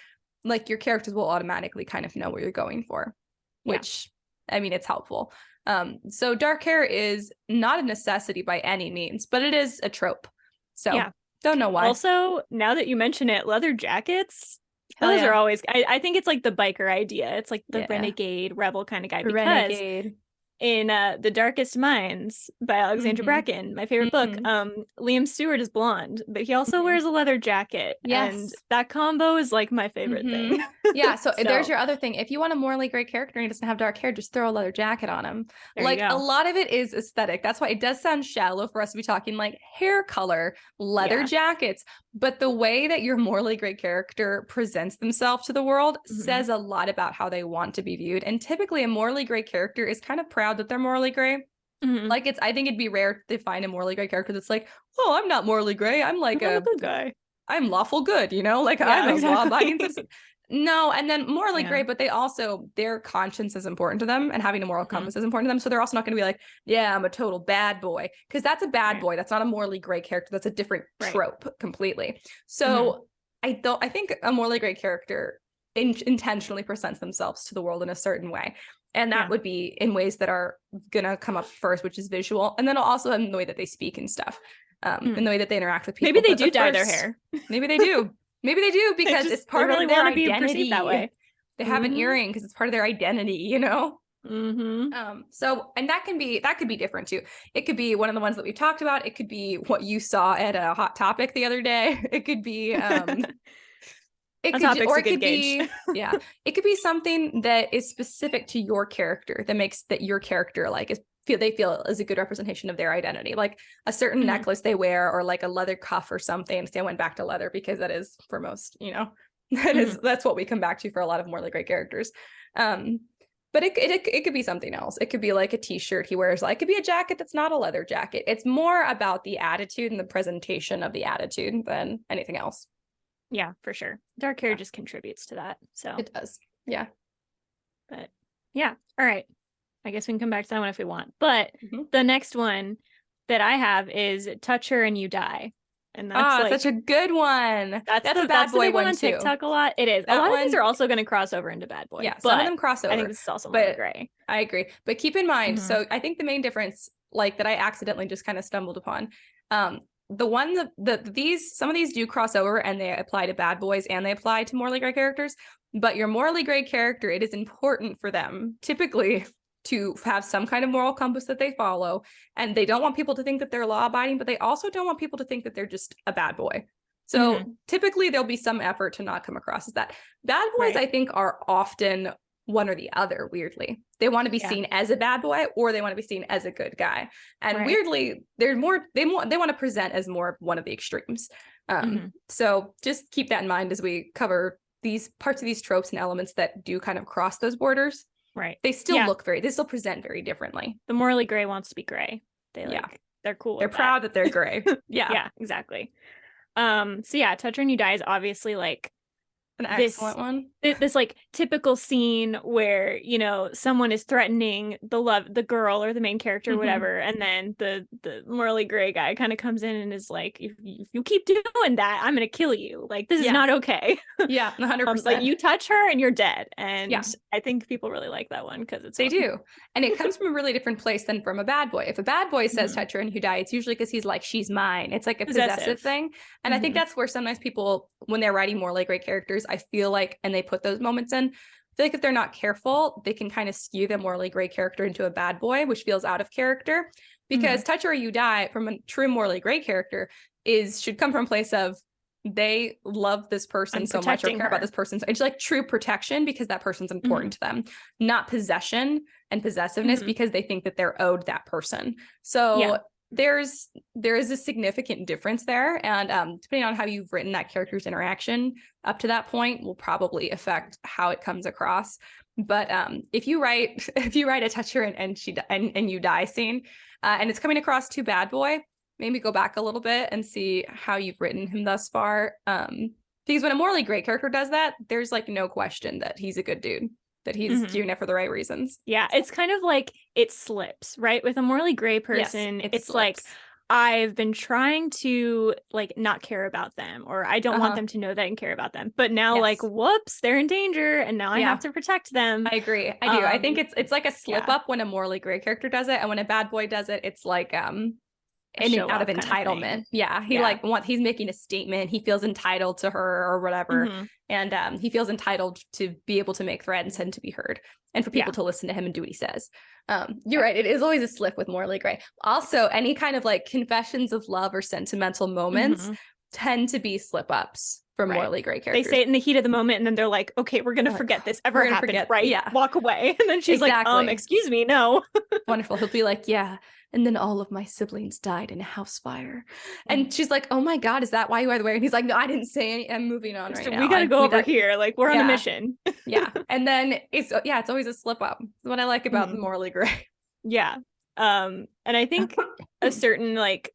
like your characters will automatically kind of know what you're going for, which, I mean, it's helpful. So dark hair is not a necessity by any means, but it is a trope. So don't know why. Also, now that you mention it, leather jackets, those are always, I think it's like the biker idea. It's like the renegade rebel kind of guy. Because in The Darkest Minds by Alexandra Bracken, my favorite book, Liam Stewart is blonde, but he also wears a leather jacket. And that combo is like my favorite thing. So there's your other thing. If you want a morally great character and he doesn't have dark hair, just throw a leather jacket on him. Like a lot of it is aesthetic. That's why it does sound shallow for us to be talking like hair color, leather jackets. But the way that your morally great character presents themselves to the world says a lot about how they want to be viewed. And typically a morally great character is kind of proud that they're morally gray. Like I think it'd be rare to find a morally gray character that's like, oh, I'm not morally gray. I'm like I'm a good guy. I'm lawful good, you know, like I'm a law-abiding citizen. No, and then morally gray, but they also, their conscience is important to them, and having a moral compass is important to them. So they're also not going to be like, yeah, I'm a total bad boy, because that's a bad boy. That's not a morally gray character. That's a different trope completely. So I think a morally gray character intentionally presents themselves to the world in a certain way. And that would be in ways that are going to come up first, which is visual. And then also in the way that they speak and stuff, in the way that they interact with people. Maybe they do dye their hair. Maybe they do. Maybe they do, because it's part of their identity. That way. They have an earring because it's part of their identity, you know? So, and that could be different too. It could be one of the ones that we talked about. It could be what you saw at a Hot Topic the other day. It could be, it could be something that is specific to your character that makes that your character like they feel is a good representation of their identity, like a certain necklace they wear, or like a leather cuff or something. So I went back to leather because that is for most, you know, that's what we come back to for a lot of morally great characters. But it could be something else. It could be like a t-shirt he wears. Like it could be a jacket that's not a leather jacket. It's more about the attitude and the presentation of the attitude than anything else. Yeah, for sure. Dark hair just contributes to that. So it does. Yeah. But yeah. All right. I guess we can come back to that one if we want. But the next one that I have is Touch Her and You Die. And that's such a good one. That's a bad boy one on TikTok a lot. It is. A lot of these are also going to cross over into bad boy. Yeah, some of them cross over. I think this is also more gray. I agree. But keep in mind, so I think the main difference, like that I accidentally just kind of stumbled upon, the one that some of these do cross over and they apply to bad boys and they apply to morally gray characters. But your morally gray character, it is important for them typically to have some kind of moral compass that they follow, and they don't want people to think that they're law abiding, but they also don't want people to think that they're just a bad boy. So typically there'll be some effort to not come across as that. Bad boys, I think, are often one or the other, weirdly. They want to be seen as a bad boy, or they want to be seen as a good guy. And weirdly, they're more, they want to present as more of one of the extremes. So just keep that in mind as we cover these parts of these tropes and elements that do kind of cross those borders. Right. They still they still present very differently. The morally gray wants to be gray. They they're cool. They're proud that they're gray. Yeah, exactly. So yeah, Touch Her and You Die is obviously like an excellent one. This like typical scene where, you know, someone is threatening the girl or the main character or whatever, and then the morally gray guy kind of comes in and is like, if you keep doing that, I'm gonna kill you. Like, this is not okay. Yeah, 100%. Like, you touch her and you're dead. And I think people really like that one because it's they do. And it comes from a really different place than from a bad boy. If a bad boy says Touch Her and You Die, it's usually because he's like, she's mine. It's like a possessive thing. And I think that's where sometimes people, when they're writing morally gray characters, I feel like, and they put those moments in, I feel like if they're not careful, they can kind of skew the morally gray character into a bad boy, which feels out of character. Because Touch Her or You Die, from a true morally gray character, should come from a place of they love this person so much or care about this person. It's like true protection because that person's important to them, not possession and possessiveness because they think that they're owed that person. So there is a significant difference there. And depending on how you've written that character's interaction up to that point will probably affect how it comes across. But if you write a Touch Her and You Die scene and it's coming across too bad boy, maybe go back a little bit and see how you've written him thus far. Because when a morally great character does that, there's like no question that he's a good dude, that he's doing it for the right reasons. Yeah, it's kind of like it slips, right? With a morally gray person, it's like, I've been trying to like not care about them, or I don't want them to know that I can care about them. But now like, whoops, they're in danger and now I have to protect them. I agree. I do. I think it's like a slip up when a morally gray character does it. And when a bad boy does it, it's like out of entitlement. He's making a statement. He feels entitled to her or whatever. And he feels entitled to be able to make threats and to be heard and for people to listen to him and do what he says. You're right. It is always a slip with morally gray. Also, any kind of like confessions of love or sentimental moments tend to be slip ups from morally gray characters. They say it in the heat of the moment and then they're like, okay, we're going to forget this ever happened, right? Yeah. Walk away. And then she's like, excuse me, no. Wonderful. He'll be like, yeah. And then all of my siblings died in a house fire. And she's like, oh my God, is that why you are the way? And he's like, no, I didn't say any. I'm moving on right now. We got to go over here. Like, we're on a mission. And then it's always a slip up. That's what I like about the morally gray. Yeah. And I think a certain like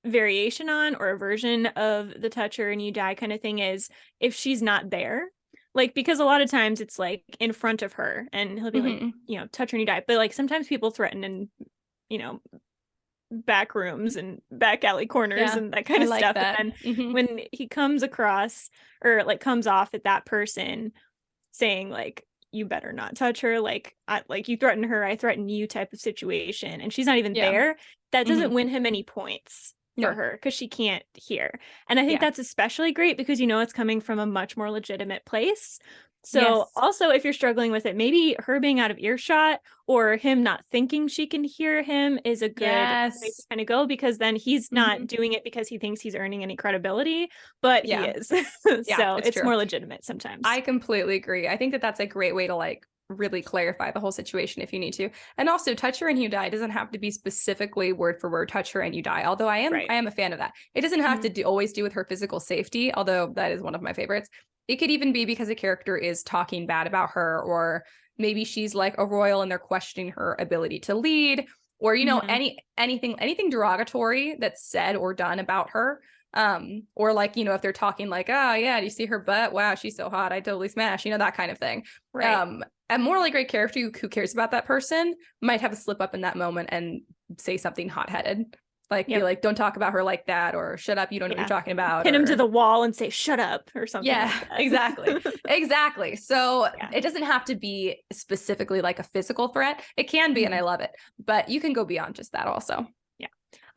variation on or a version of the Touch Her and You Die kind of thing is if she's not there. Like, because a lot of times it's like in front of her and he'll be like, you know, touch her and you die. But like sometimes people threaten and, you know, back rooms and back alley corners and that kind of stuff. That. And then when he comes across or like comes off at that person saying like, you better not touch her, like you threaten her, I threaten you type of situation, and she's not even there, that doesn't win him any points for her because she can't hear. And I think that's especially great because you know it's coming from a much more legitimate place. So also if you're struggling with it, maybe her being out of earshot or him not thinking she can hear him is a good place to kind of go, because then he's not doing it because he thinks he's earning any credibility, but he is. So it's more legitimate sometimes. I completely agree. I think that that's a great way to like really clarify the whole situation if you need to. And also touch her and you die doesn't have to be specifically word for word touch her and you die, although I am a fan of that. It doesn't have to always do with her physical safety, although that is one of my favorites. It could even be because a character is talking bad about her, or maybe she's like a royal and they're questioning her ability to lead, or you know, anything derogatory that's said or done about her. Or like, you know, if they're talking like, oh yeah, do you see her butt? Wow, she's so hot, I totally smash, you know, that kind of thing. A morally great character who cares about that person might have a slip up in that moment and say something hot-headed. Like, be like, don't talk about her like that, or shut up, you don't know what you're talking about. Pin him to the wall and say, shut up, or something. Yeah, like that. Exactly. So it doesn't have to be specifically like a physical threat. It can be, and I love it, but you can go beyond just that also. Yeah.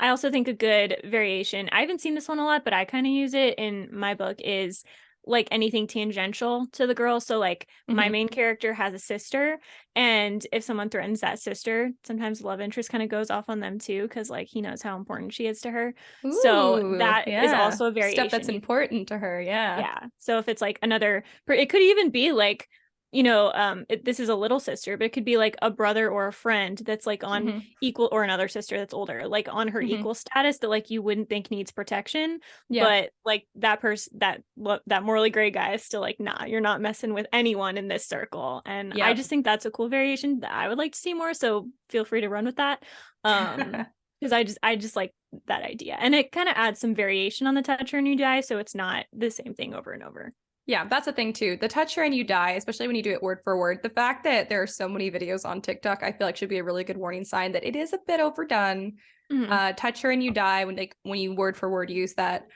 I also think a good variation, I haven't seen this one a lot, but I kind of use it in my book, is like anything tangential to the girl. So like my main character has a sister, and if someone threatens that sister, sometimes the love interest kind of goes off on them too, because like he knows how important she is to her. So that is also a variation. Stuff that's important to her. Yeah. So if it's like it could even be like, you know, this is a little sister, but it could be like a brother or a friend that's like on equal, or another sister that's older, like on her equal status, that like you wouldn't think needs protection. But like that person, that morally gray guy is still like, nah, you're not messing with anyone in this circle. And I just think that's a cool variation that I would like to see more. So feel free to run with that. Because I just like that idea, and it kind of adds some variation on the touch her and you die, so it's not the same thing over and over. Yeah, that's the thing too. The touch her and you die, especially when you do it word for word. The fact that there are so many videos on TikTok, I feel like should be a really good warning sign that it is a bit overdone. Touch her and you die, when you word for word use that.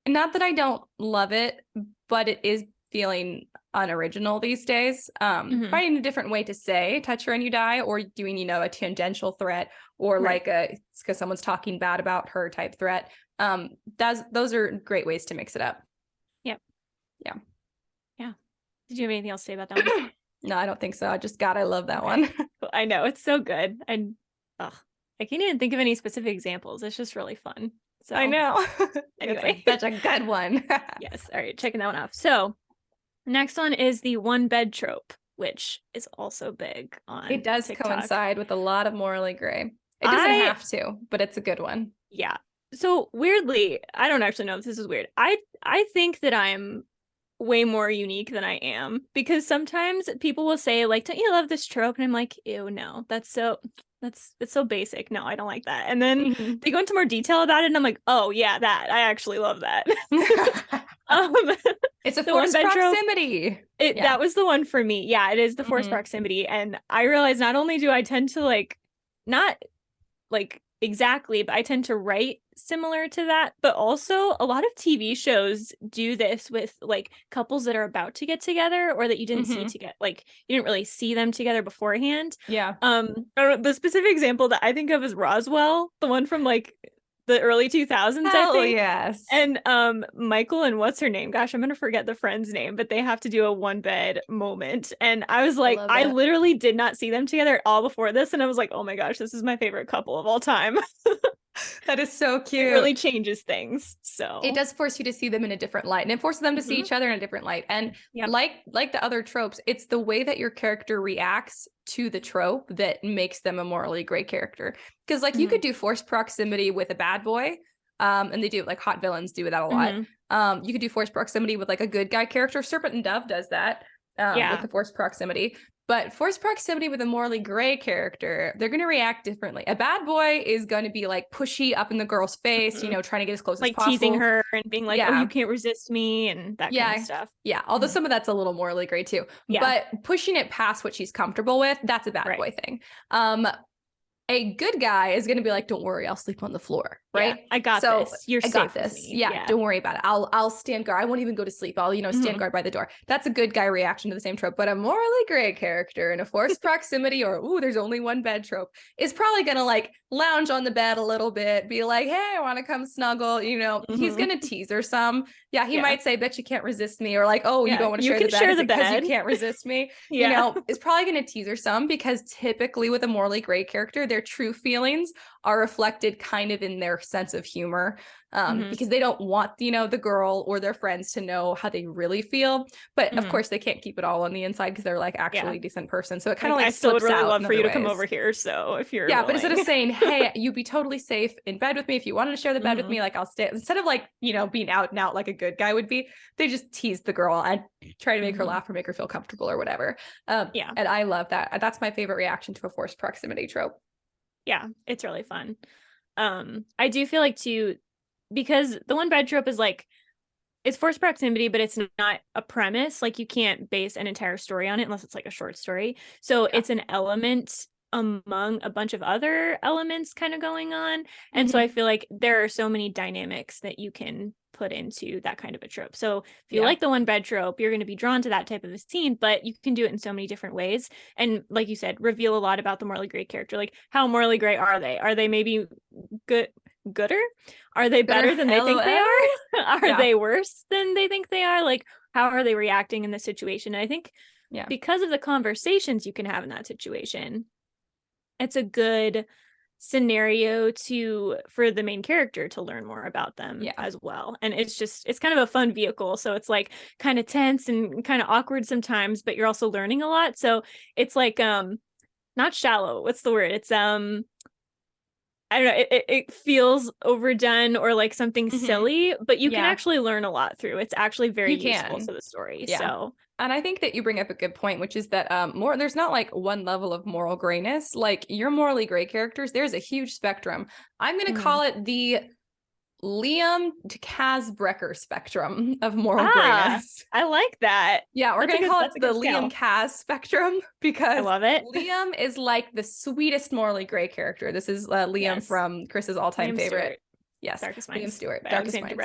Not that I don't love it, but it is feeling unoriginal these days. Finding a different way to say touch her and you die, or doing, you know, a tangential threat, or like it's because someone's talking bad about her type threat. Those are great ways to mix it up. Yeah. Did you have anything else to say about that one? No, I don't think so. I love that one. I know, it's so good. I can't even think of any specific examples. It's just really fun. So I know. Anyway, it's such a good one. Yes. All right, checking that one off. So next one is the one bed trope, which is also big on It does TikTok. coincide with a lot of morally gray. It doesn't have to, but it's a good one. Yeah. So weirdly, I don't actually know if this is weird. I think that I'm way more unique than I am, because sometimes people will say like, don't you love this trope? And I'm like, ew, no, it's so basic. No, I don't like that. And then they go into more detail about it, and I'm like, oh yeah, that I actually love that. It's a forced proximity. That was the one for me. Yeah, it is the forced proximity. And I realize not only do I tend to like, not like exactly, but I tend to write similar to that, but also a lot of TV shows do this with like couples that are about to get together, or that you didn't see together, like you didn't really see them together beforehand. The specific example that I think of is Roswell, the one from like the early 2000s. I think. Yes. And Michael and what's her name, gosh, I'm gonna forget the friend's name, but they have to do a one bed moment, and I was like, I literally did not see them together at all before this, and I was like, oh my gosh, this is my favorite couple of all time. That is so cute. It really changes things. So it does force you to see them in a different light, and it forces them to see each other in a different light. And like the other tropes, it's the way that your character reacts to the trope that makes them a morally gray character. Because like you could do forced proximity with a bad boy, and they do it, like hot villains do that a lot. You could do forced proximity with like a good guy character. Serpent and Dove does that with the forced proximity. But forced proximity with a morally gray character, they're going to react differently. A bad boy is going to be like pushy up in the girl's face, you know, trying to get as close as possible. Like teasing her and being like, oh, you can't resist me, and that kind of stuff. Yeah, although some of that's a little morally gray too. But pushing it past what she's comfortable with, that's a bad boy thing. A good guy is going to be like, don't worry, I'll sleep on the floor, right? I got this. You're safe with me. Yeah, don't worry about it. I'll stand guard. I won't even go to sleep. I'll, stand guard by the door. That's a good guy reaction to the same trope. But a morally gray character in a forced proximity, or there's only one bed trope, is probably going to like lounge on the bed a little bit, be like, hey, I want to come snuggle. He's going to tease her some. Yeah, he might say, bet you can't resist me, or like, oh, you don't want to share the bed because you can't resist me. Is probably going to tease her some, because typically with a morally gray character, their true feelings are reflected kind of in their sense of humor, because they don't want, the girl or their friends to know how they really feel. But of course, they can't keep it all on the inside, because they're like actually a decent person. So it kind of like I still would really love for you to come over here. So if you're willing. But instead of saying, hey, you'd be totally safe in bed with me if you wanted to share the bed with me, like I'll stay, instead of like, being out and out like a good guy would be, they just tease the girl and try to make her laugh or make her feel comfortable or whatever. And I love that. That's my favorite reaction to a forced proximity trope. Yeah, it's really fun. I do feel like too, because the one bed trope is like, it's forced proximity, but it's not a premise. Like you can't base an entire story on it unless it's like a short story. So it's an element among a bunch of other elements kind of going on. And so I feel like there are so many dynamics that you can put into that kind of a trope. So if you like the one bed trope, you're going to be drawn to that type of a scene, but you can do it in so many different ways. And like you said, reveal a lot about the morally gray character. Like how morally gray are they? Are they maybe good gooder? Are they better than they think they are? Are they worse than they think they are? Like, how are they reacting in the situation? And I think because of the conversations you can have in that situation, it's a good scenario for the main character to learn more about them as well. And it's kind of a fun vehicle. So it's like kind of tense and kind of awkward sometimes, but you're also learning a lot. So it's like not shallow. What's the word? It's I don't know, it feels overdone or like something silly, but you can actually learn a lot through. It's actually very useful to the story. So and I think that you bring up a good point, which is that there's not like one level of moral grayness. Like your morally gray characters, there's a huge spectrum. I'm going to call it the Liam Stewart-Kaz Brekker spectrum of moral grayness. I like that. Yeah, we're going to call it the Liam Kaz spectrum because I love it. Liam is like the sweetest morally gray character. This is Liam from Chris's all-time favorite. Stewart. Yes, Darkest Minds. Liam Stewart. Darkest Minds.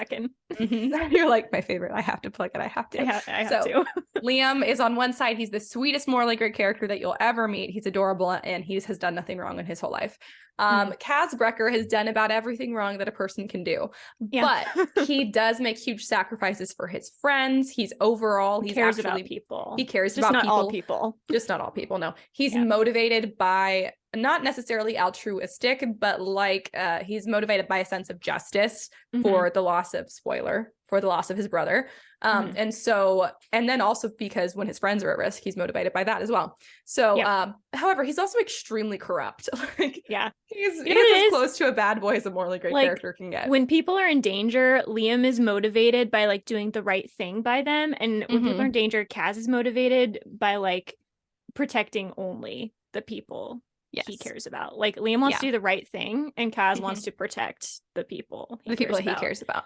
You're like my favorite. I have to plug it. I have to. I have to. Liam is on one side. He's the sweetest morally great character that you'll ever meet. He's adorable and he has done nothing wrong in his whole life. Kaz Brekker has done about everything wrong that a person can do, but he does make huge sacrifices for his friends. He cares about people. He cares about not people. All people. Just not all people. No, he's motivated by not necessarily altruistic, but like he's motivated by a sense of justice for the loss of his brother. And then also because when his friends are at risk, he's motivated by that as well. So, however, he's also extremely corrupt. Like, he's as close to a bad boy as a morally great character can get. When people are in danger, Liam is motivated by like doing the right thing by them. And when people are in danger, Kaz is motivated by like protecting only the people he cares about. Like Liam wants to do the right thing and Kaz wants to protect the people that he cares about.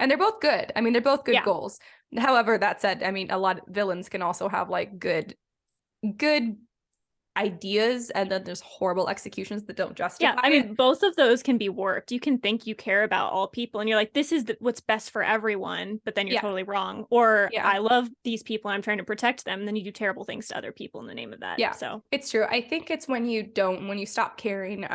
And they're both good. I mean, they're both good goals. However, that said, I mean, a lot of villains can also have like good ideas, and then there's horrible executions that don't justify. I mean, both of those can be warped. You can think you care about all people, and you're like, this is what's best for everyone, but then you're totally wrong. Or I love these people, I'm trying to protect them, and then you do terrible things to other people in the name of that. So it's true. I think it's when you stop caring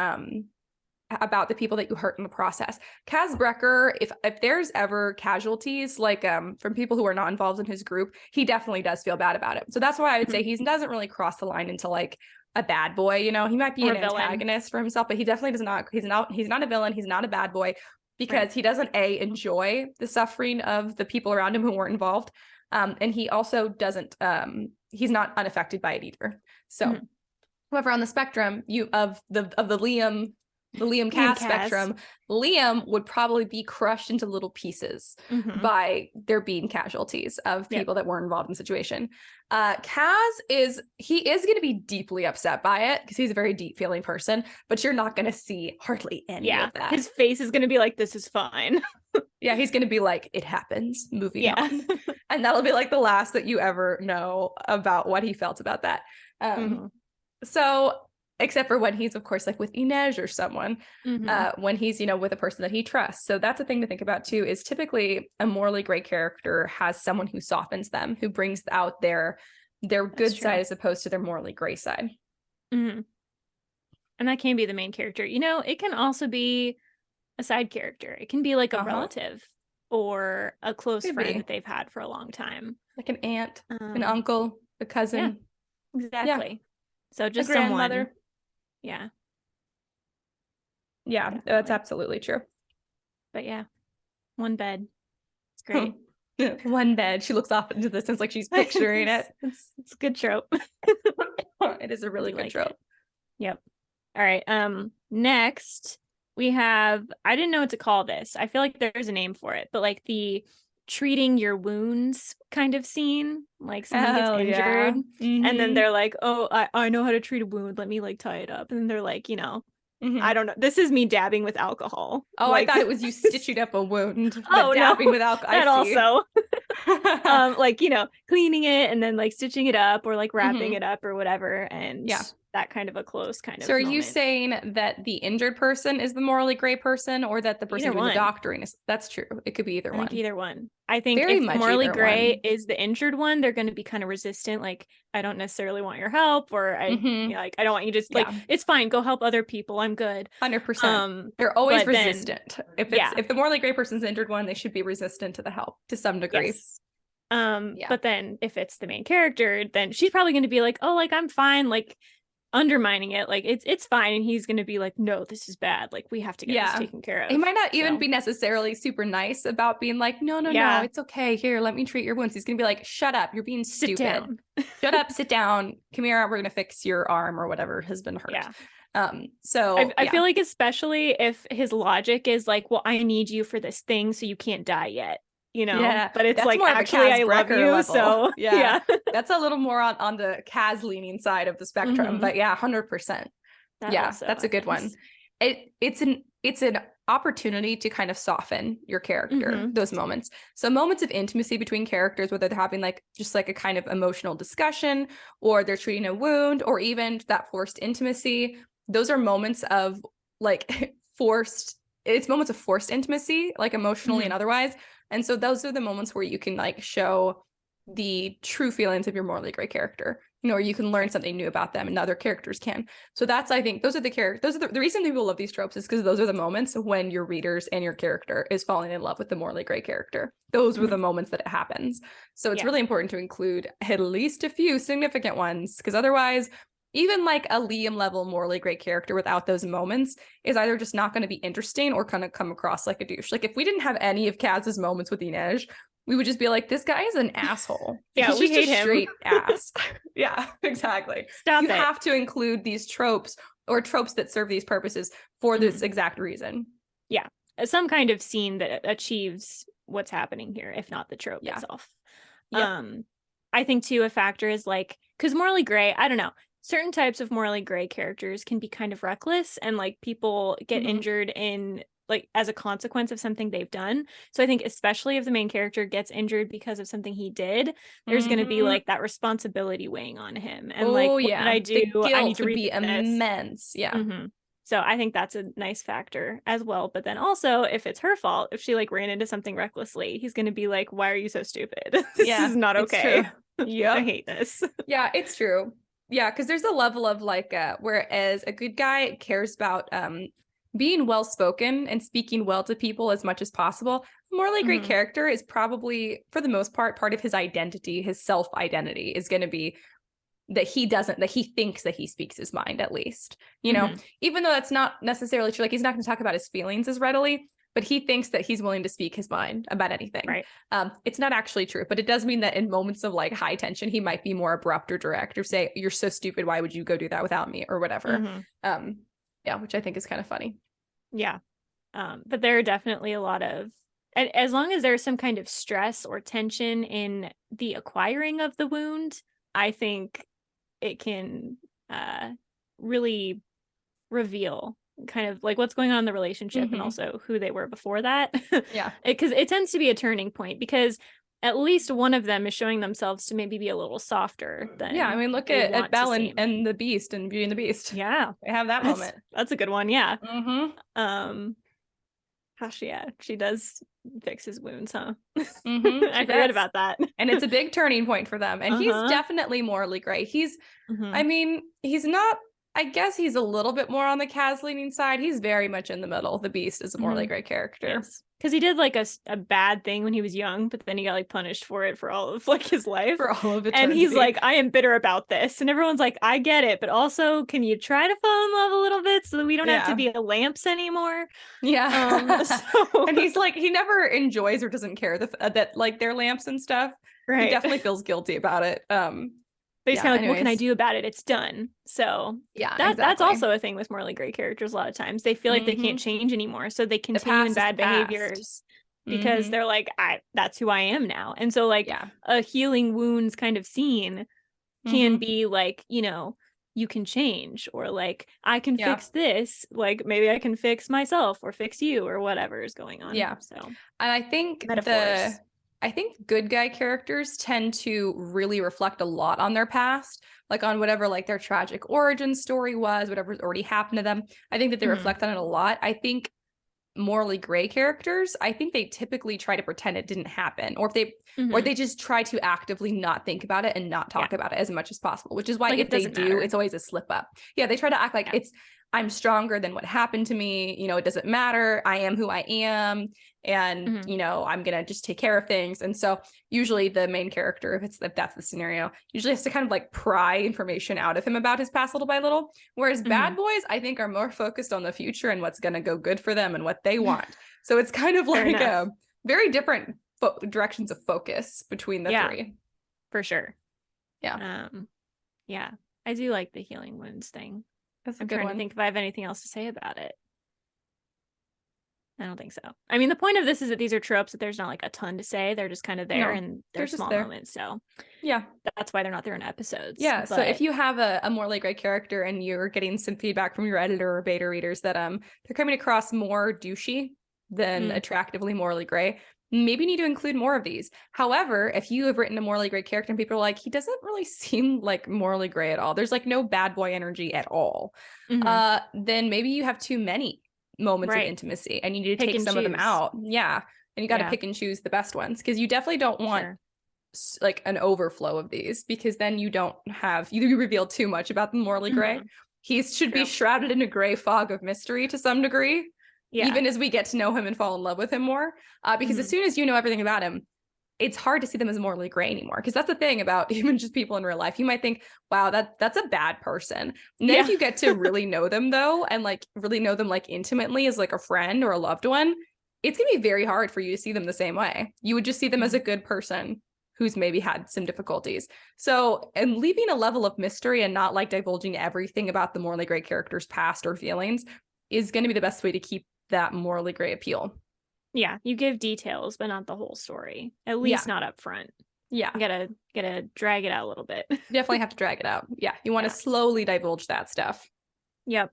about the people that you hurt in the process. Kaz Brekker, if there's ever casualties like from people who are not involved in his group, he definitely does feel bad about it. So that's why I would say he doesn't really cross the line into like a bad boy. You know, he might be an antagonist for himself, but he definitely does not. He's not a villain. He's not a bad boy because he doesn't enjoy the suffering of the people around him who weren't involved, and he also doesn't. He's not unaffected by it either. So, however, on the spectrum, of the Liam Kaz spectrum, Liam would probably be crushed into little pieces by there being casualties of people that weren't involved in the situation. Kaz is going to be deeply upset by it because he's a very deep feeling person, but you're not going to see hardly any of that. His face is going to be like, this is fine. He's going to be like, it happens, moving on. And that'll be like the last that you ever know about what he felt about that. So except for when he's, of course, like with Inej or someone, when he's, with a person that he trusts. So that's a thing to think about, too, is typically a morally great character has someone who softens them, who brings out their good side as opposed to their morally gray side. And that can be the main character. It can also be a side character. It can be like a relative or a close friend that they've had for a long time. Like an aunt, an uncle, a cousin. Yeah, exactly. So just a grandmother. Yeah, that's absolutely true. But one bed. It's great. One bed. She looks off into the distance like she's picturing it. It's a good trope. It is a really good trope. Yep. All right. Next we have, I didn't know what to call this. I feel like there's a name for it, but like the treating your wounds kind of scene, like someone gets injured and then they're like, oh, I know how to treat a wound, let me like tie it up, and then they're like, I don't know, this is me dabbing with alcohol. I thought it was you stitching up a wound. Dabbing with alcohol. That also like cleaning it and then like stitching it up or like wrapping it up or whatever. And that kind of a close kind of So are moment. you saying that the injured person is the morally gray person, or that the person doing the doctoring is? That's true. It could be either one. I think either one. I think Very if much morally either gray one. is the injured one, they're going to be kind of resistant. Like, I don't necessarily want your help, or I like, I don't want you to just like, it's fine. Go help other people. I'm good. 100%. They're always resistant. Then, if the morally gray person's the injured one, they should be resistant to the help to some degree. Yes. But then if it's the main character, then she's probably going to be like, oh, like, I'm fine. Like, undermining it, like it's fine, and he's going to be like, no, this is bad, like we have to get this taken care of. He might not even be necessarily super nice about being like, no, it's okay, here, let me treat your wounds. He's gonna be like, shut up, you're being stupid. Sit down. Shut up, sit down, come here, we're gonna fix your arm or whatever has been hurt. So I feel like, especially if his logic is like, well, I need you for this thing, so you can't die yet, you know. But it's like, actually, I love you level. So that's a little more on the Kaz leaning side of the spectrum. But 100%. That's a good one. It's an opportunity to kind of soften your character, those moments. So moments of intimacy between characters, whether they're having like just like a kind of emotional discussion, or they're treating a wound, or even that forced intimacy, those are moments of like moments of forced intimacy, like emotionally and otherwise. And so those are the moments where you can like show the true feelings of your morally gray character, you know, or you can learn something new about them and other characters can. So that's, I think, those are the reason people love these tropes is because those are the moments when your readers and your character is falling in love with the morally gray character. Those were the moments that it happens. So it's really important to include at least a few significant ones, because otherwise, even like a Liam level morally gray character without those moments is either just not going to be interesting or kind of come across like a douche. Like if we didn't have any of Kaz's moments with Inej, we would just be like, this guy is an asshole. He's we just hate a straight him. ass. Exactly. Stop you it. have to include these tropes or tropes that serve these purposes for this exact reason. Yeah. Some kind of scene that achieves what's happening here, if not the trope itself. I think too, a factor is like, because morally gray, I don't know, certain types of morally gray characters can be kind of reckless, and like people get injured in like as a consequence of something they've done. So I think especially if the main character gets injured because of something he did, there's going to be like that responsibility weighing on him, and like, what did I do? The guilt I need to would be immense. So I think that's a nice factor as well. But then also, if it's her fault, if she like ran into something recklessly, he's going to be like, why are you so stupid? This is not okay. I hate this. Yeah, it's true. Yeah, because there's a level of like, whereas a good guy cares about being well-spoken and speaking well to people as much as possible, a morally great character is probably, for the most part of his identity, his self-identity is going to be that he thinks that he speaks his mind, at least, you know, even though that's not necessarily true. Like, he's not going to talk about his feelings as readily, but he thinks that he's willing to speak his mind about anything. Right. It's not actually true, but it does mean that in moments of like high tension, he might be more abrupt or direct, or say, you're so stupid, why would you go do that without me, or whatever. Which I think is kind of funny. But there are definitely a lot of, as long as there's some kind of stress or tension in the acquiring of the wound, I think it can really reveal kind of like what's going on in the relationship and also who they were before that. Because it tends to be a turning point, because at least one of them is showing themselves to maybe be a little softer than I mean, look at Belle and the Beast and Beauty and the Beast. They have that moment. That's a good one. She does fix his wounds, huh? I forget about that. And it's a big turning point for them, and he's definitely morally gray. He's I mean, he's not, I guess he's a little bit more on the Kaz leaning side. He's very much in the middle. The Beast is a morally gray character. Because he did like a bad thing when he was young, but then he got like punished for it for all of like his life. For all of eternity. And he's like, I am bitter about this. And everyone's like, I get it, but also, can you try to fall in love a little bit so that we don't have to be lamps anymore? And he's like, he never enjoys or doesn't care that like they're lamps and stuff. He definitely feels guilty about it. But he's kind of like, what can I do about it? It's done. So that's also a thing with morally gray characters. A lot of times they feel like they can't change anymore, so they continue in bad behaviors because they're like, that's who I am now. And so like a healing wounds kind of scene can be like, you know, you can change, or like, I can fix this, like maybe I can fix myself or fix you or whatever is going on. So, and I think metaphors. I think good guy characters tend to really reflect a lot on their past, like on whatever like their tragic origin story was, whatever's already happened to them. I think that they reflect on it a lot. I think morally gray characters, I think they typically try to pretend it didn't happen, or they just try to actively not think about it and not talk about it as much as possible, which is why like, if they do matter. it's always a slip up. Yeah, they try to act like I'm stronger than what happened to me, you know, it doesn't matter, I am who I am, and you know, I'm gonna just take care of things. And so usually the main character, if that's the scenario, usually has to kind of like pry information out of him about his past little by little, whereas bad boys, I think, are more focused on the future and what's gonna go good for them and what they want. So it's kind of like a very different directions of focus between the three, for sure. Yeah. Yeah, I do like the healing wounds thing. I'm trying to think if I have anything else to say about it. I don't think so. I mean, the point of this is that these are tropes, that there's not like a ton to say. They're just kind of there, and they're small moments. So yeah, that's why they're not there in episodes. Yeah. But so if you have a morally gray character and you're getting some feedback from your editor or beta readers that they're coming across more douchey than attractively morally gray, maybe you need to include more of these. However, if you have written a morally gray character and people are like, he doesn't really seem like morally gray at all, there's like no bad boy energy at all, then maybe you have too many moments of intimacy and you need to take some of them out. Yeah. And you got to pick and choose the best ones, because you definitely don't want like an overflow of these, because then you reveal too much about the morally gray. He should be shrouded in a gray fog of mystery to some degree. Even as we get to know him and fall in love with him more, because as soon as you know everything about him, it's hard to see them as morally gray anymore. Because that's the thing about even just people in real life. You might think, wow, that's a bad person. And then if you get to really know them though, and like really know them like intimately as like a friend or a loved one, it's gonna be very hard for you to see them the same way. You would just see them as a good person who's maybe had some difficulties. So, and leaving a level of mystery and not like divulging everything about the morally gray character's past or feelings is going to be the best way to keep that morally gray appeal. Yeah, you give details, but not the whole story. At least not up front. Yeah. You gotta drag it out a little bit. Definitely have to drag it out. Yeah. You want to slowly divulge that stuff. Yep.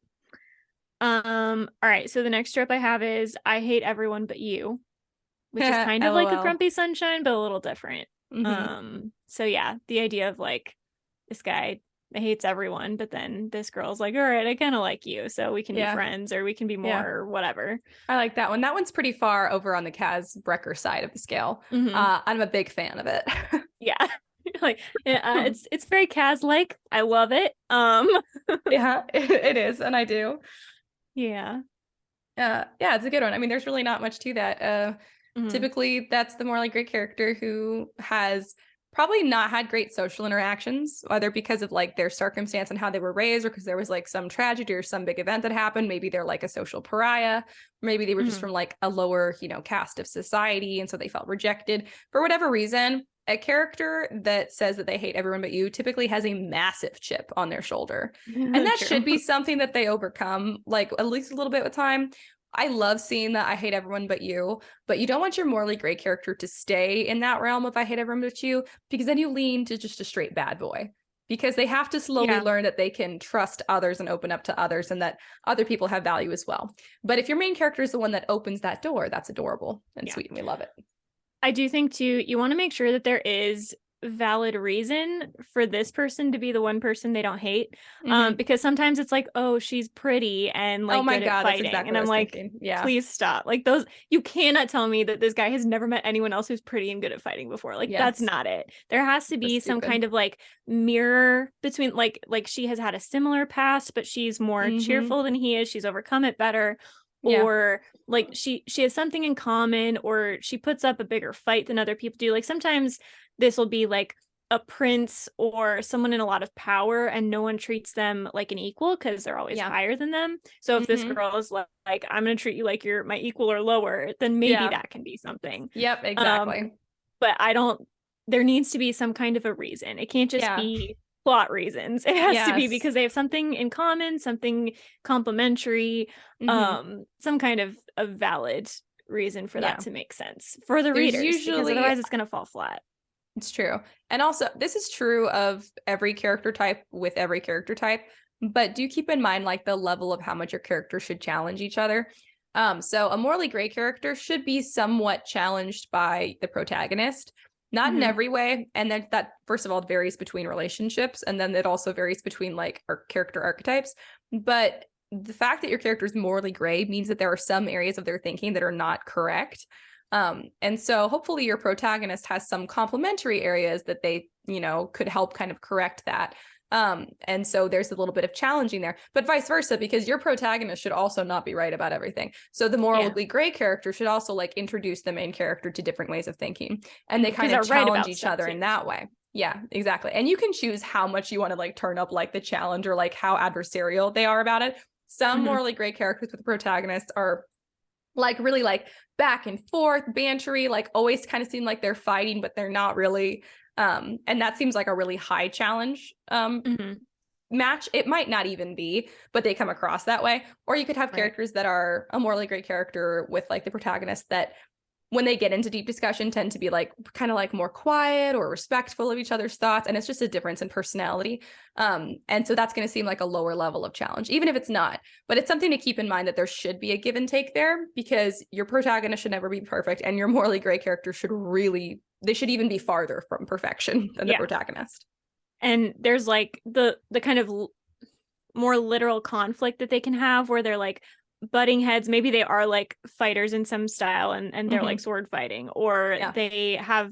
All right. So the next trope I have is I hate everyone but you, which is kind of like a Grumpy Sunshine, but a little different. So yeah, the idea of like this guy hates everyone, but then this girl's like, all right, I kind of like you, so we can be friends, or we can be more, or whatever. I like that one. That one's pretty far over on the Kaz Brekker side of the scale. I'm a big fan of it. Yeah. Like it's very Kaz like. I love it. Yeah, it is, and I do. Yeah, it's a good one. I mean, there's really not much to that. Typically that's the morally great character who has probably not had great social interactions, either because of like their circumstance and how they were raised, or because there was like some tragedy or some big event that happened. Maybe they're like a social pariah. Maybe they were just from like a lower, caste of society, and so they felt rejected for whatever reason. A character that says that they hate everyone but you typically has a massive chip on their shoulder. And that should be something that they overcome, like at least a little bit with time. I love seeing that I hate everyone but you don't want your morally gray character to stay in that realm of I hate everyone but you, because then you lean to just a straight bad boy, because they have to slowly learn that they can trust others and open up to others, and that other people have value as well. But if your main character is the one that opens that door, that's adorable and sweet, and we love it. I do think too, you want to make sure that there is valid reason for this person to be the one person they don't hate, because sometimes it's like, oh, she's pretty and like good at fighting, exactly, and I'm like, please stop. Like, those, you cannot tell me that this guy has never met anyone else who's pretty and good at fighting before. Like, that's not it. There has to be some kind of like mirror between, like she has had a similar past, but she's more cheerful than he is, she's overcome it better, or like she has something in common, or she puts up a bigger fight than other people do. Like, sometimes this will be like a prince or someone in a lot of power, and no one treats them like an equal because they're always higher than them. So if this girl is like, I'm going to treat you like you're my equal or lower, then maybe that can be something. Yep, exactly. But there needs to be some kind of a reason. It can't just be plot reasons. It has to be because they have something in common, something complementary, some kind of a valid reason for that to make sense for the readers, because otherwise it's going to fall flat. It's true. And also, this is true of every character type with every character type, but do keep in mind like the level of how much your characters should challenge each other. So a morally gray character should be somewhat challenged by the protagonist, not in every way. And then that, first of all, varies between relationships. And then it also varies between like our character archetypes. But the fact that your character is morally gray means that there are some areas of their thinking that are not correct. And so hopefully your protagonist has some complementary areas that they, could help kind of correct that. And so there's a little bit of challenging there, but vice versa, because your protagonist should also not be right about everything. So the morally gray character should also like introduce the main character to different ways of thinking, and they kind of challenge each other in that way. Yeah, exactly. And you can choose how much you want to like turn up like the challenge or like how adversarial they are about it. Some morally gray characters with the protagonist are like really like back and forth, bantery, like always kind of seem like they're fighting, but they're not really. And that seems like a really high challenge match. It might not even be, but they come across that way. Or you could have characters that are a morally great character with like the protagonist that when they get into deep discussion tend to be like kind of like more quiet or respectful of each other's thoughts. And it's just a difference in personality. And so that's going to seem like a lower level of challenge, even if it's not. But it's something to keep in mind that there should be a give and take there, because your protagonist should never be perfect. And your morally gray character should they should even be farther from perfection than the protagonist. And there's like the kind of more literal conflict that they can have where they're like butting heads. Maybe they are like fighters in some style and they're like sword fighting, or they have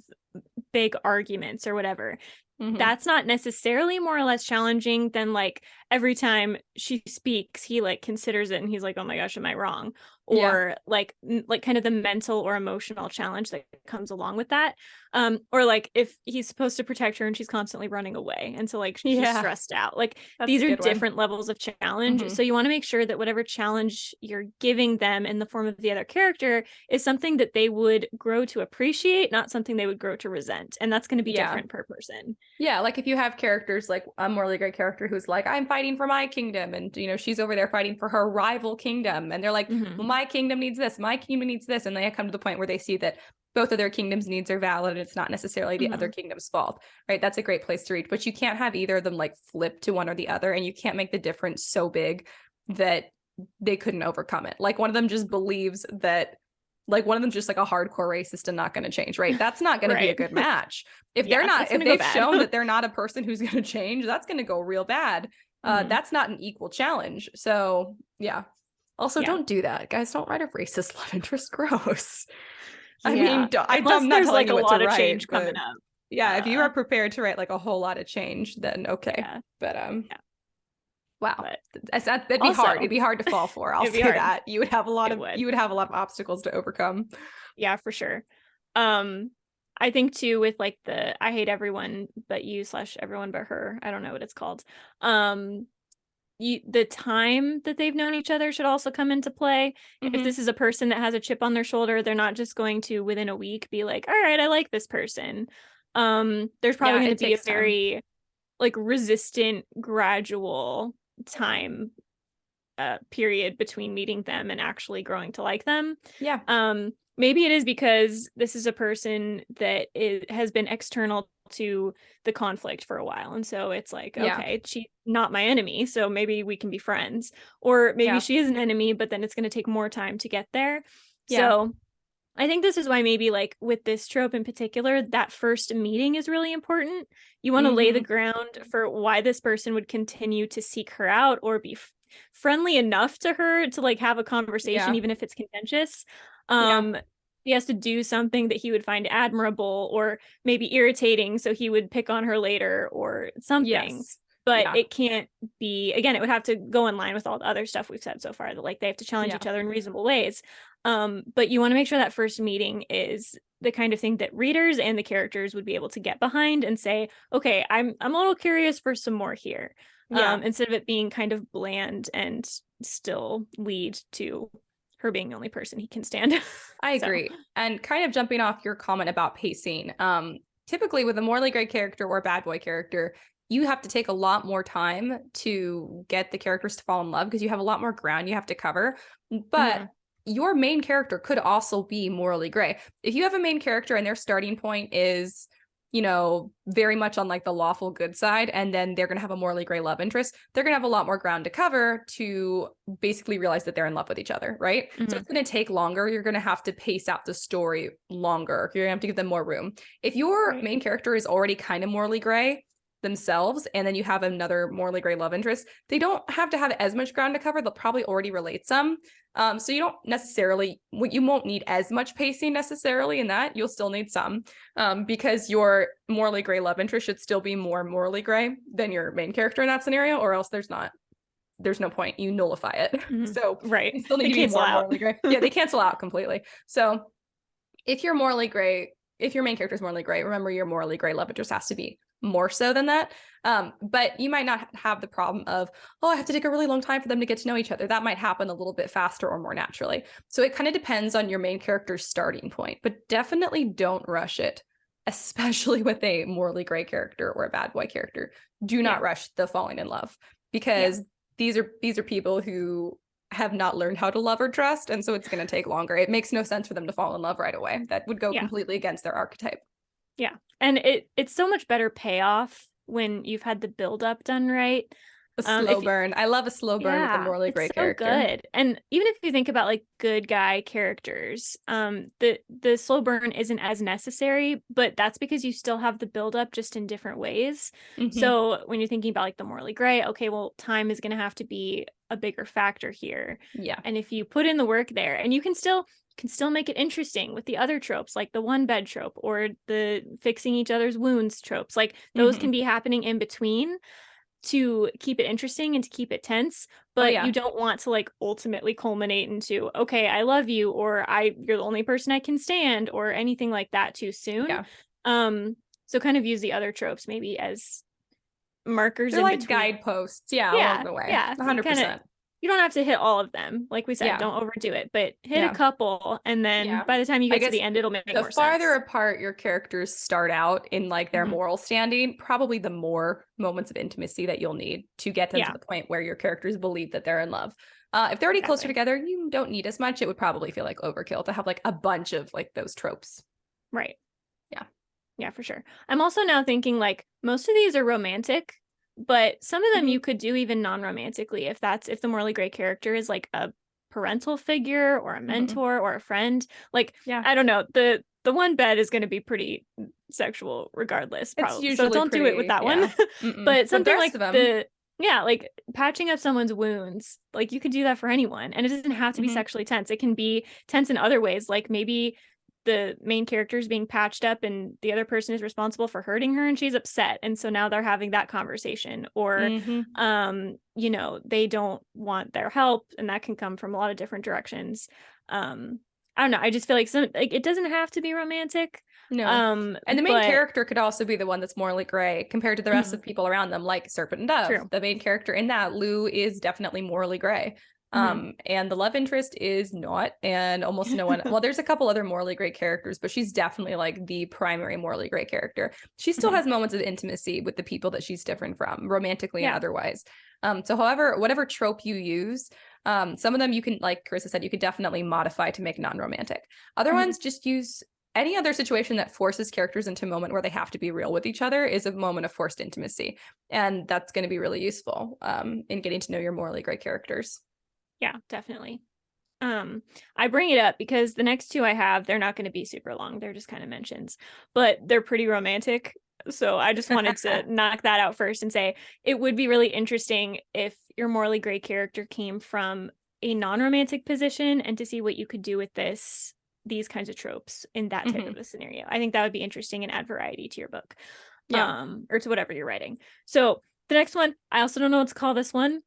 big arguments or whatever. That's not necessarily more or less challenging than like every time she speaks, he like considers it and he's like, oh my gosh, am I wrong? Or like kind of the mental or emotional challenge that comes along with that. Or like if he's supposed to protect her and she's constantly running away. And so like she's stressed out. Like these are different levels of challenge. So you want to make sure that whatever challenge you're giving them in the form of the other character is something that they would grow to appreciate, not something they would grow to resent. And that's going to be different per person. Yeah, like if you have characters like a morally great character who's like, I'm fighting for my kingdom, and she's over there fighting for her rival kingdom, and they're like, well, my kingdom needs this, my kingdom needs this, and they come to the point where they see that both of their kingdoms' needs are valid and it's not necessarily the other kingdom's fault, right? That's a great place to reach, but you can't have either of them like flip to one or the other, and you can't make the difference so big that they couldn't overcome it. Like one of them just believes that like one of them's just like a hardcore racist and not going to change, right? That's not going to be a good match. If they're not, if they've shown that they're not a person who's going to change, that's going to go real bad. That's not an equal challenge. So yeah. Also, don't do that, guys. Don't write a racist love interest. Gross. I mean, I'm not telling you what to write, change coming up. Yeah, if you are prepared to write like a whole lot of change, then okay. Yeah. But wow, that'd be hard. It'd be hard to fall for. I'll say that. You would have a lot of obstacles to overcome. Yeah, for sure. I think too with like I hate everyone but you / everyone but her. I don't know what it's called. The time that they've known each other should also come into play. If this is a person that has a chip on their shoulder, they're not just going to within a week be like, all right, I like this person. There's probably going to be a very like resistant, gradual time period between meeting them and actually growing to like them. Maybe it is because this is a person that has been external to the conflict for a while, and so it's like, okay, she's not my enemy, so maybe we can be friends. Or maybe she is an enemy, but then it's going to take more time to get there. So I think this is why maybe like with this trope in particular, that first meeting is really important. You want to lay the ground for why this person would continue to seek her out or be friendly enough to her to like have a conversation, even if it's contentious. He has to do something that he would find admirable or maybe irritating, so he would pick on her later or something. But it can't be, again, it would have to go in line with all the other stuff we've said so far, that like they have to challenge each other in reasonable ways. But you want to make sure that first meeting is the kind of thing that readers and the characters would be able to get behind and say, okay, I'm a little curious for some more here. Instead of it being kind of bland and still lead to her being the only person he can stand. I agree. And kind of jumping off your comment about pacing, typically with a morally great character or a bad boy character, you have to take a lot more time to get the characters to fall in love because you have a lot more ground you have to cover. But your main character could also be morally gray. If you have a main character and their starting point is you know, very much on like the lawful good side, and then they're going to have a morally gray love interest, they're going to have a lot more ground to cover to basically realize that they're in love with each other, right? So it's going to take longer. You're going to have to pace out the story longer. You're going to have to give them more room. If your main character is already kind of morally gray themselves, and then you have another morally gray love interest, they don't have to have as much ground to cover. They'll probably already relate some. So you don't necessarily, you won't need as much pacing necessarily in that. You'll still need some, because your morally gray love interest should still be more morally gray than your main character in that scenario, or else there's no point. You nullify it. So you still need to be more morally gray. Yeah, they cancel out completely. So if you're morally gray, if your main character is morally gray, remember your morally gray love interest has to be more so than that. But you might not have the problem of, oh, I have to take a really long time for them to get to know each other. That might happen a little bit faster or more naturally. So it kind of depends on your main character's starting point, but definitely don't rush it, especially with a morally gray character or a bad boy character. Do not rush the falling in love, because these are people who have not learned how to love or trust, and so it's going to take longer. It makes no sense for them to fall in love right away. That would go completely against their archetype. Yeah. And it's so much better payoff when you've had the build up done right. A slow burn. I love a slow burn with a morally gray character. Good. And even if you think about like good guy characters, the slow burn isn't as necessary, but that's because you still have the build up just in different ways. So when you're thinking about like the morally gray, okay, well, time is going to have to be a bigger factor here. Yeah. And if you put in the work there, and you can still make it interesting with the other tropes, like the one bed trope or the fixing each other's wounds tropes, like those can be happening in between to keep it interesting and to keep it tense, but you don't want to like ultimately culminate into, okay, I love you, or you're the only person I can stand, or anything like that too soon. So kind of use the other tropes maybe as markers. They're like between guideposts along the way. 100%. You don't have to hit all of them. Like we said, don't overdo it, but hit a couple. And then by the time you get to the end, it'll make more sense. The farther apart your characters start out in like their moral standing, probably the more moments of intimacy that you'll need to get them to the point where your characters believe that they're in love. If they're already closer together, you don't need as much. It would probably feel like overkill to have like a bunch of like those tropes. Right. Yeah. Yeah, for sure. I'm also now thinking like most of these are romantic, but some of them you could do even non-romantically if the morally gray character is like a parental figure or a mentor or a friend. Like, I don't know, the one bed is going to be pretty sexual regardless, probably. So don't do it with that one. But something like like patching up someone's wounds, like you could do that for anyone, and it doesn't have to be sexually tense. It can be tense in other ways, like maybe the main character is being patched up and the other person is responsible for hurting her and she's upset, and so now they're having that conversation, or you know, they don't want their help, and that can come from a lot of different directions. I don't know, I just feel like it doesn't have to be romantic. And the main character could also be the one that's morally gray compared to the rest of people around them, like Serpent and Dove. True. The main character in that, Lou, is definitely morally gray. And the love interest is not, and almost no one, well, there's a couple other morally gray characters, but she's definitely like the primary morally gray character. She still has moments of intimacy with the people that she's different from, romantically and otherwise. So however, whatever trope you use, some of them you can, like Karissa said, you could definitely modify to make non-romantic. Other ones, just use any other situation that forces characters into a moment where they have to be real with each other is a moment of forced intimacy. And that's going to be really useful in getting to know your morally gray characters. Yeah, definitely. I bring it up because the next two I have, they're not going to be super long. They're just kind of mentions, but they're pretty romantic. So I just wanted to knock that out first and say it would be really interesting if your morally gray character came from a non-romantic position, and to see what you could do with these kinds of tropes in that type of a scenario. I think that would be interesting and add variety to your book, or to whatever you're writing. So the next one, I also don't know what to call this one.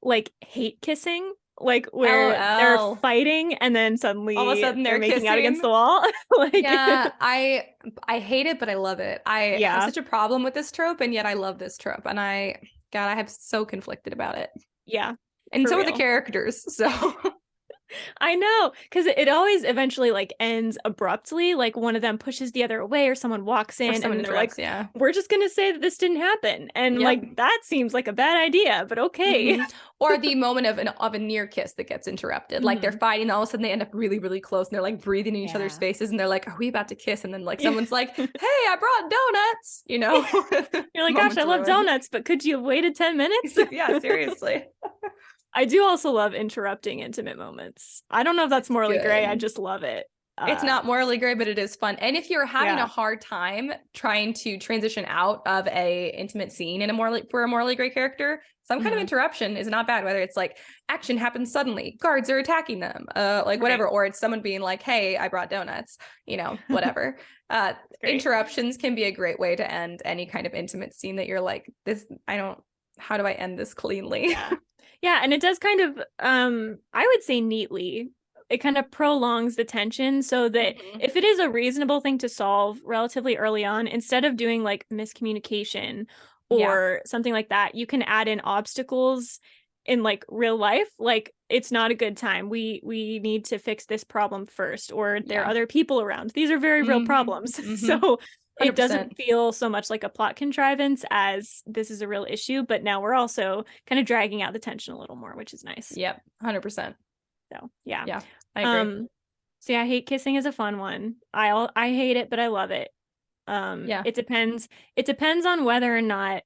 Like hate kissing, like where they're fighting and then suddenly all of a sudden they're making out against the wall. Like, I hate it, but I love it. I have such a problem with this trope, and yet I love this trope, and I have so conflicted about it. Yeah, and so are the characters. So I know, because it always eventually like ends abruptly. Like one of them pushes the other away, or someone walks Or in, someone and they're like, interrupts, yeah. "We're just gonna say that this didn't happen," and Yep. like that seems like a bad idea, but okay. Or the moment of a near kiss that gets interrupted. Like they're fighting, and all of a sudden they end up really, really close, and they're like breathing in each other's faces, and they're like, "Are we about to kiss?" And then like someone's like, "Hey, I brought donuts," you know. You're like, "Gosh, I love donuts, but could you have waited 10 minutes?" Yeah, seriously. I do also love interrupting intimate moments. I don't know if that's morally gray. I Good. just love it. It's not morally gray, but it is fun. And if you're having a hard time trying to transition out of a intimate scene in for a morally gray character, some kind of interruption is not bad. Whether it's like action happens suddenly, guards are attacking them, like whatever, or it's someone being like, "Hey, I brought donuts," you know, whatever. Interruptions can be a great way to end any kind of intimate scene that you're like, how do I end this cleanly? Yeah, and it does kind of, I would say neatly, it kind of prolongs the tension so that if it is a reasonable thing to solve relatively early on, instead of doing like miscommunication or something like that, you can add in obstacles in like real life. Like, it's not a good time. We need to fix this problem first, or there are other people around. These are very real problems. So it 100%. doesn't feel so much like a plot contrivance as this is a real issue, but now we're also kind of dragging out the tension a little more, which is nice. Yep, 100%. So yeah, I agree. So yeah, hate kissing is a fun one. I hate it, but I love it. It depends on whether or not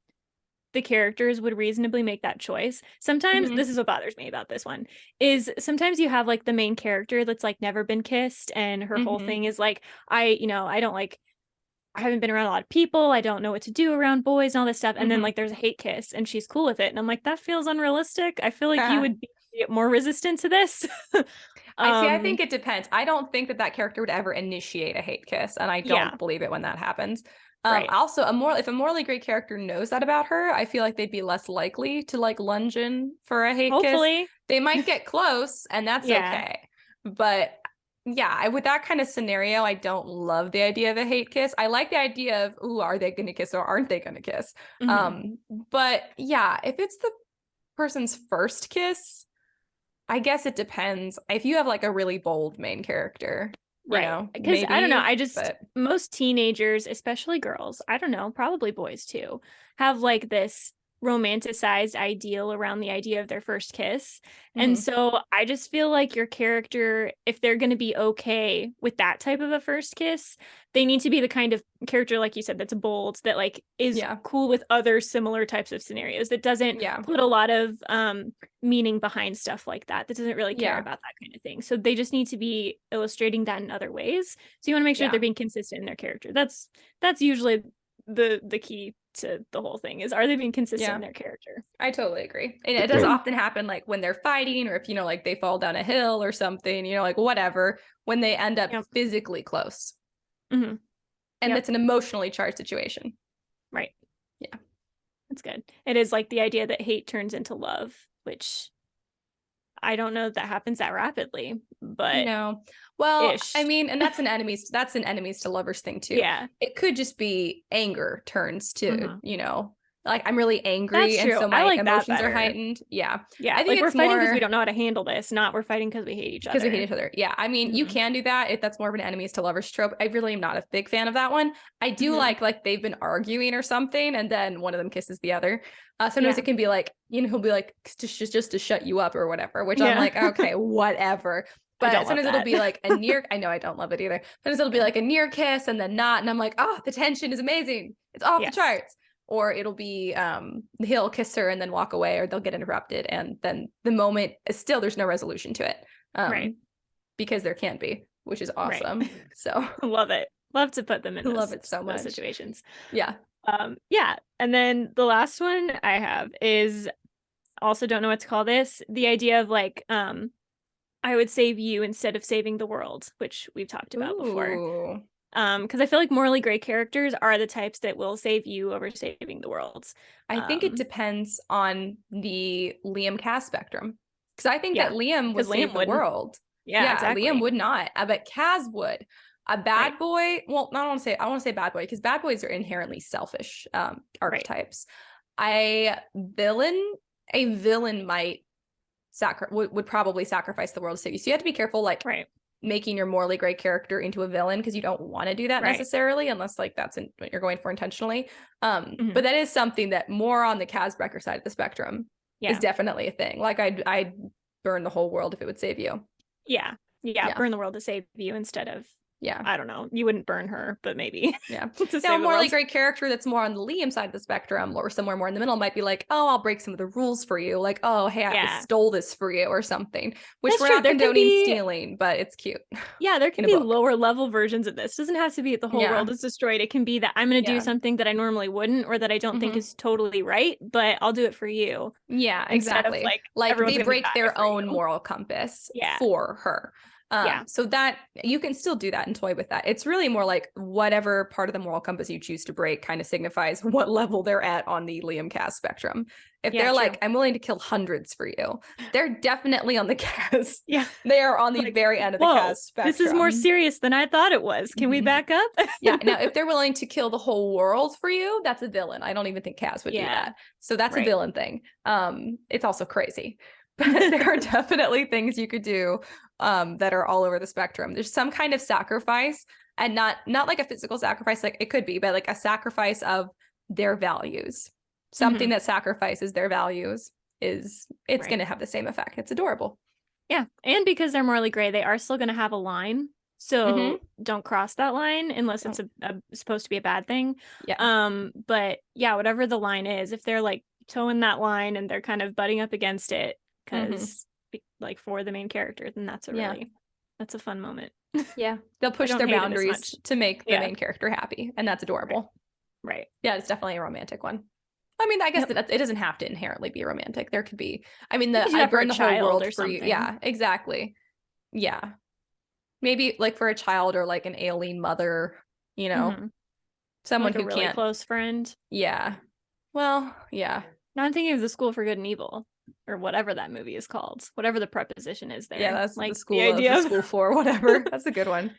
the characters would reasonably make that choice. Sometimes this is what bothers me about this one, is sometimes you have like the main character that's like never been kissed, and her whole thing is like, I don't like, I haven't been around a lot of people. I don't know what to do around boys and all this stuff. And then like there's a hate kiss and she's cool with it. And I'm like, that feels unrealistic. I feel like you would be more resistant to this. I think it depends. I don't think that character would ever initiate a hate kiss, and I don't believe it when that happens. Also, if a morally great character knows that about her, I feel like they'd be less likely to like lunge in for a hate kiss. They might get close, and that's okay. But yeah, with that kind of scenario, I don't love the idea of a hate kiss. I like the idea of, ooh, are they going to kiss or aren't they going to kiss? But yeah, if it's the person's first kiss, I guess it depends. If you have like a really bold main character, right? Because I don't know, most teenagers, especially girls, I don't know, probably boys too, have like this romanticized ideal around the idea of their first kiss. And so I just feel like your character, if they're going to be okay with that type of a first kiss, they need to be the kind of character, like you said, that's bold, that like is cool with other similar types of scenarios, that doesn't put a lot of meaning behind stuff like that doesn't really care about that kind of thing. So they just need to be illustrating that in other ways. So you want to make sure they're being consistent in their character. That's usually the key to the whole thing, is, are they being consistent in their character? I totally agree. And it does often happen like when they're fighting, or if, you know, like they fall down a hill or something, you know, like whatever, when they end up physically close. And it's an emotionally charged situation. Right. Yeah. That's good. It is like the idea that hate turns into love, which I don't know that happens that rapidly, but no. Well, I mean, and that's an enemies to lovers thing too. Yeah. It could just be anger turns to, you know, like I'm really angry, and so my emotions are heightened. Yeah. Yeah. I think like we're fighting because we don't know how to handle this, not we're fighting because we hate each other. Because we hate each other. Yeah. I mean, you can do that if that's more of an enemies to lovers trope. I really am not a big fan of that one. I do like they've been arguing or something, and then one of them kisses the other. Sometimes it can be like, you know, he'll be like, just to shut you up or whatever, which I'm like, okay, whatever. But sometimes it'll be like a near, I know I don't love it either. Sometimes it'll be like a near kiss and then not. And I'm like, oh, the tension is amazing. It's off the charts. Or it'll be he'll kiss her and then walk away, or they'll get interrupted. And then the moment is still, there's no resolution to it. Because there can't be, which is awesome. So love it. Love to put them in love it so much. Situations. Yeah. And then the last one I have is, also don't know what to call this, the idea of like, I would save you instead of saving the world, which we've talked about before. Because I feel like morally gray characters are the types that will save you over saving the world. I think it depends on the Liam cast spectrum, because I think that Liam would save the world. Yeah, exactly. Liam would not, but Kaz would. A bad boy, well, I want to say bad boy, because bad boys are inherently selfish archetypes. A villain might would probably sacrifice the world to save you. So you have to be careful, like making your morally gray character into a villain, because you don't want to do that necessarily, unless like that's what you're going for intentionally. But that is something that more on the Kaz Brekker side of the spectrum is definitely a thing. Like I'd burn the whole world if it would save you. Yeah. Burn the world to save you instead of I don't know. You wouldn't burn her, but maybe. Yeah. Now, a morally great character that's more on the Liam side of the spectrum, or somewhere more in the middle, might be like, oh, I'll break some of the rules for you. Like, oh, hey, I stole this for you or something. Which we're not condoning stealing, but it's cute. Yeah, there can be lower level versions of this. It doesn't have to be the whole world is destroyed. It can be that I'm going to do something that I normally wouldn't, or that I don't think is totally right, but I'll do it for you. Yeah, exactly. Like they break their own moral compass for her. So that you can still do that and toy with that. It's really more like whatever part of the moral compass you choose to break kind of signifies what level they're at on the Liam Kaz spectrum. If they're like, I'm willing to kill hundreds for you, they're definitely on the Kaz. Yeah. They are on the very end of the Kaz spectrum. This is more serious than I thought it was. Can we back up? Now, if they're willing to kill the whole world for you, that's a villain. I don't even think Kaz would do that. So that's a villain thing. It's also crazy. But there are definitely things you could do that are all over the spectrum. There's some kind of sacrifice, and not like a physical sacrifice, like it could be, but like a sacrifice of their values. Something that sacrifices their values it's going to have the same effect. It's adorable. Yeah. And because they're morally gray, they are still going to have a line. So don't cross that line unless it's supposed to be a bad thing. Yeah. But yeah, whatever the line is, if they're like towing that line and they're kind of butting up against it, because like for the main character, then that's a fun moment. Yeah, they'll push their boundaries to make the main character happy, and that's adorable. Right. Yeah, it's definitely a romantic one. I mean, I guess that it doesn't have to inherently be romantic. There could be, I mean, I burn the whole world for you. Yeah, exactly. Yeah, maybe like for a child, or like an ailing mother, you know, someone like who a really can't close friend. Yeah. Well, yeah. Now I'm thinking of The School for Good and Evil, or whatever that movie is called, whatever the preposition is there. Yeah, that's like the school the school for whatever. That's a good one.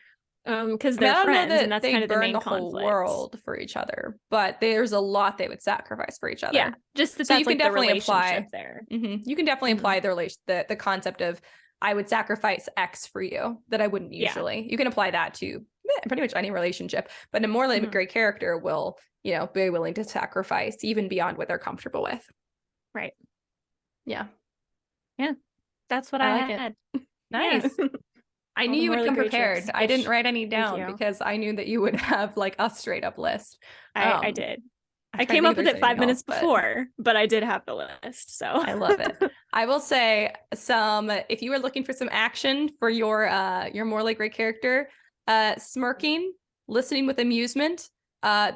Because they're friends, and that's kind of the main conflict. Whole world for each other, but there's a lot they would sacrifice for each other. Yeah, just that. So you can definitely apply there. You can definitely apply the concept of I would sacrifice X for you that I wouldn't usually. You can apply that to pretty much any relationship, but a more like a great character will, be willing to sacrifice even beyond what they're comfortable with. Right. Yeah. Yeah. That's what I had. Nice. Yeah. I knew you would come prepared. I didn't write any down because I knew that you would have like a straight up list. I did. I came up with it 5 minutes before, but I did have the list. So I love it. I will say if you were looking for some action for your morally great character, smirking, listening with amusement.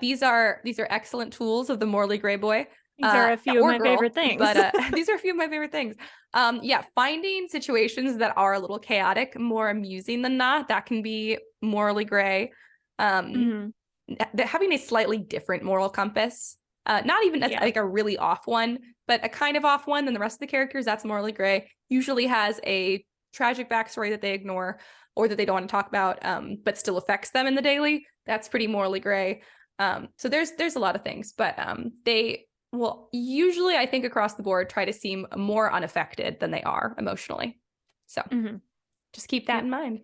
These are excellent tools of the morally gray boy. These are a few of my favorite things. But these are a few of my favorite things. Finding situations that are a little chaotic, more amusing than not, that can be morally gray. Having a slightly different moral compass, not even like a really off one, but a kind of off one than the rest of the characters, that's morally gray. Usually has a tragic backstory that they ignore or that they don't want to talk about, but still affects them in the daily. That's pretty morally gray. So there's a lot of things, but they will usually, I think, across the board, try to seem more unaffected than they are emotionally. So just keep that in mind.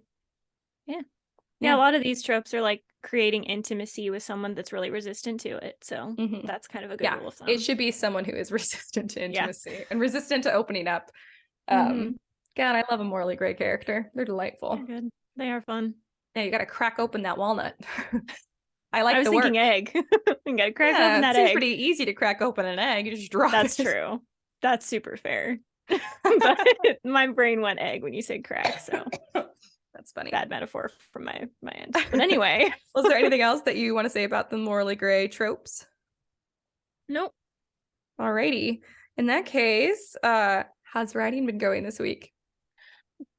Yeah, a lot of these tropes are like creating intimacy with someone that's really resistant to it. So that's kind of a good rule of thumb. It should be someone who is resistant to intimacy and resistant to opening up. God, I love a morally gray character. They're delightful. They're good. They are fun. Yeah, you got to crack open that walnut. I was thinking egg. You gotta crack open that egg. It's pretty easy to crack open an egg. You just drop it. That's true. That's super fair. But my brain went egg when you said crack, so that's funny. Bad metaphor from my end. But anyway. Was there anything else that you want to say about the morally gray tropes? Nope. Alrighty. In that case, how's writing been going this week?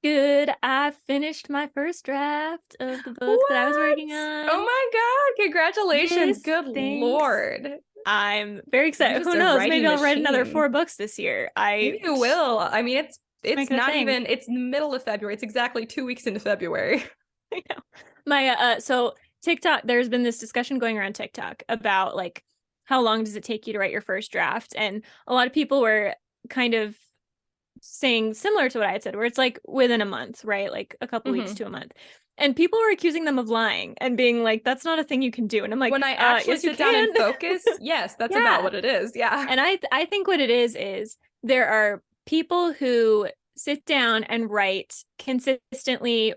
Good. I finished my first draft of the book that I was working on. Oh my god, congratulations. Good Lord. I'm very excited. Who knows? Maybe I'll write another 4 books this year. You will. I mean, it's not even, it's the middle of February. It's exactly 2 weeks into February. I know. My so TikTok, there's been this discussion going around TikTok about like how long does it take you to write your first draft? And a lot of people were kind of saying similar to what I had said, where it's like within a month, right? Like a couple weeks to a month. And people were accusing them of lying and being like, that's not a thing you can do. And I'm like, when I actually yes, sit down and focus, yes, that's about what it is. Yeah. And I think what it is there are people who sit down and write consistently,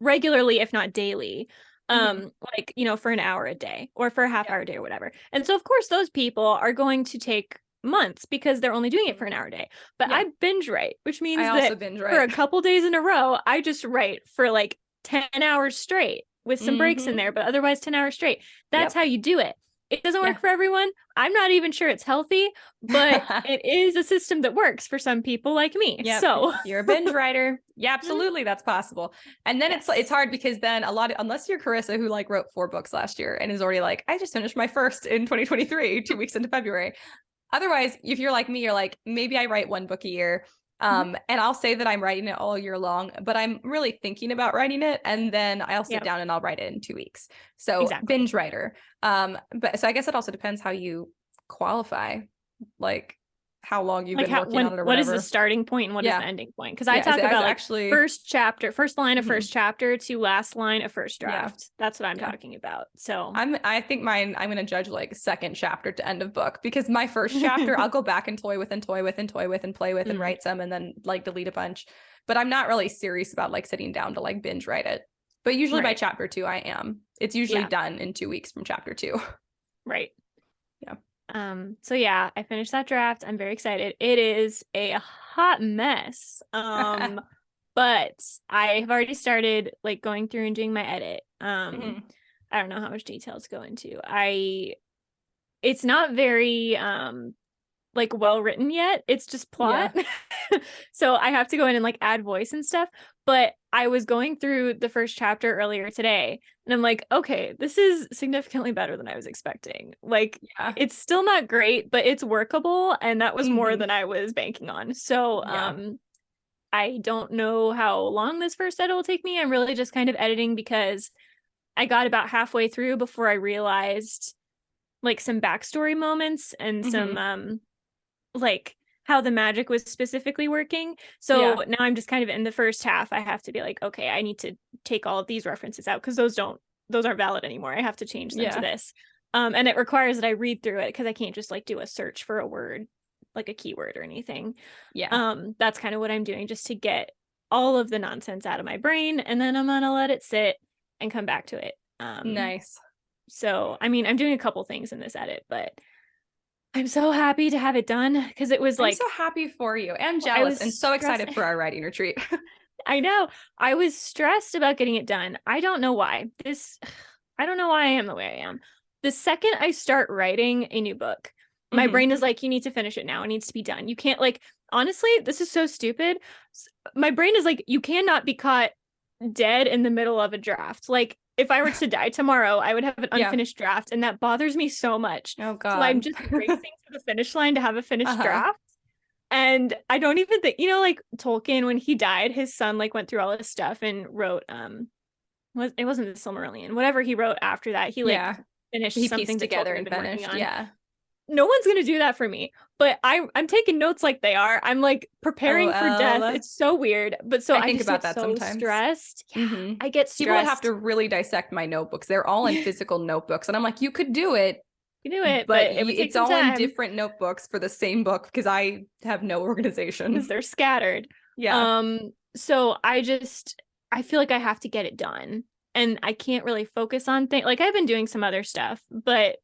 regularly, if not daily, like, you know, for an hour a day or for a half hour a day or whatever. And so of course those people are going to take months because they're only doing it for an hour a day. But I binge write, which means that for a couple days in a row, I just write for like 10 hours straight with some breaks in there, but otherwise 10 hours straight. That's how you do it. It doesn't work for everyone. I'm not even sure it's healthy, but it is a system that works for some people like me. So if you're a binge writer, yeah, absolutely, that's possible. And then it's hard because then unless you're Karissa, who like wrote 4 books last year and is already like, I just finished my first in 2023, 2 weeks into February. Otherwise, if you're like me, you're like, maybe I write 1 book a year. And I'll say that I'm writing it all year long, but I'm really thinking about writing it. And then I'll sit down and I'll write it in 2 weeks. So binge writer. But so I guess it also depends how you qualify, like how long you've been working on it or whatever. What is the starting point and what is the ending point? Because I talk about like actually first line of first chapter to last line of first draft. That's what I'm talking about. So I think I'm going to judge like second chapter to end of book, because my first chapter I'll go back and toy with and play with and write some and then like delete a bunch. But I'm not really serious about like sitting down to like binge write it. But usually by chapter 2 I am. It's usually done in 2 weeks from chapter 2. Right. Yeah. So yeah, I finished that draft. I'm very excited. It is a hot mess. But I have already started like going through and doing my edit. I don't know how much details go into. It's not very like well written yet. It's just plot. So I have to go in and like add voice and stuff. But I was going through the first chapter earlier today and I'm like, okay, this is significantly better than I was expecting. Like it's still not great, but it's workable. And that was more than I was banking on. So I don't know how long this first edit will take me. I'm really just kind of editing because I got about halfway through before I realized like some backstory moments and some like how the magic was specifically working. So now I'm just kind of in the first half. I have to be like, okay, I need to take all of these references out because those aren't valid anymore. I have to change them to this. And it requires that I read through it because I can't just like do a search for a word, like a keyword or anything. That's kind of what I'm doing just to get all of the nonsense out of my brain, and then I'm gonna let it sit and come back to it. Nice. So I mean, I'm doing a couple things in this edit, but I'm so happy to have it done because it was like, I'm so happy for you and jealous and so excited for our writing retreat. I know. I was stressed about getting it done. I don't know why. I don't know why I am the way I am. The second I start writing a new book, my brain is like, you need to finish it now. It needs to be done. You can't, like, honestly, this is so stupid. My brain is like, you cannot be caught dead in the middle of a draft. Like, if I were to die tomorrow, I would have an unfinished draft, and that bothers me so much. Oh God. So I'm just racing to the finish line to have a finished draft. And I don't even think, you know, like Tolkien, when he died, his son like went through all this stuff and wrote it wasn't the Silmarillion, whatever he wrote after that. He like finished something together and finished. No one's gonna do that for me, but I'm taking notes like they are. I'm like preparing for death. It's so weird, but so I think about that so sometimes. Stressed. I get stressed. People would have to really dissect my notebooks. They're all in physical notebooks, and I'm like, you could do it. You do it, but it's all in different notebooks for the same book because I have no organization. Because they're scattered. So I feel like I have to get it done, and I can't really focus on things. Like I've been doing some other stuff, but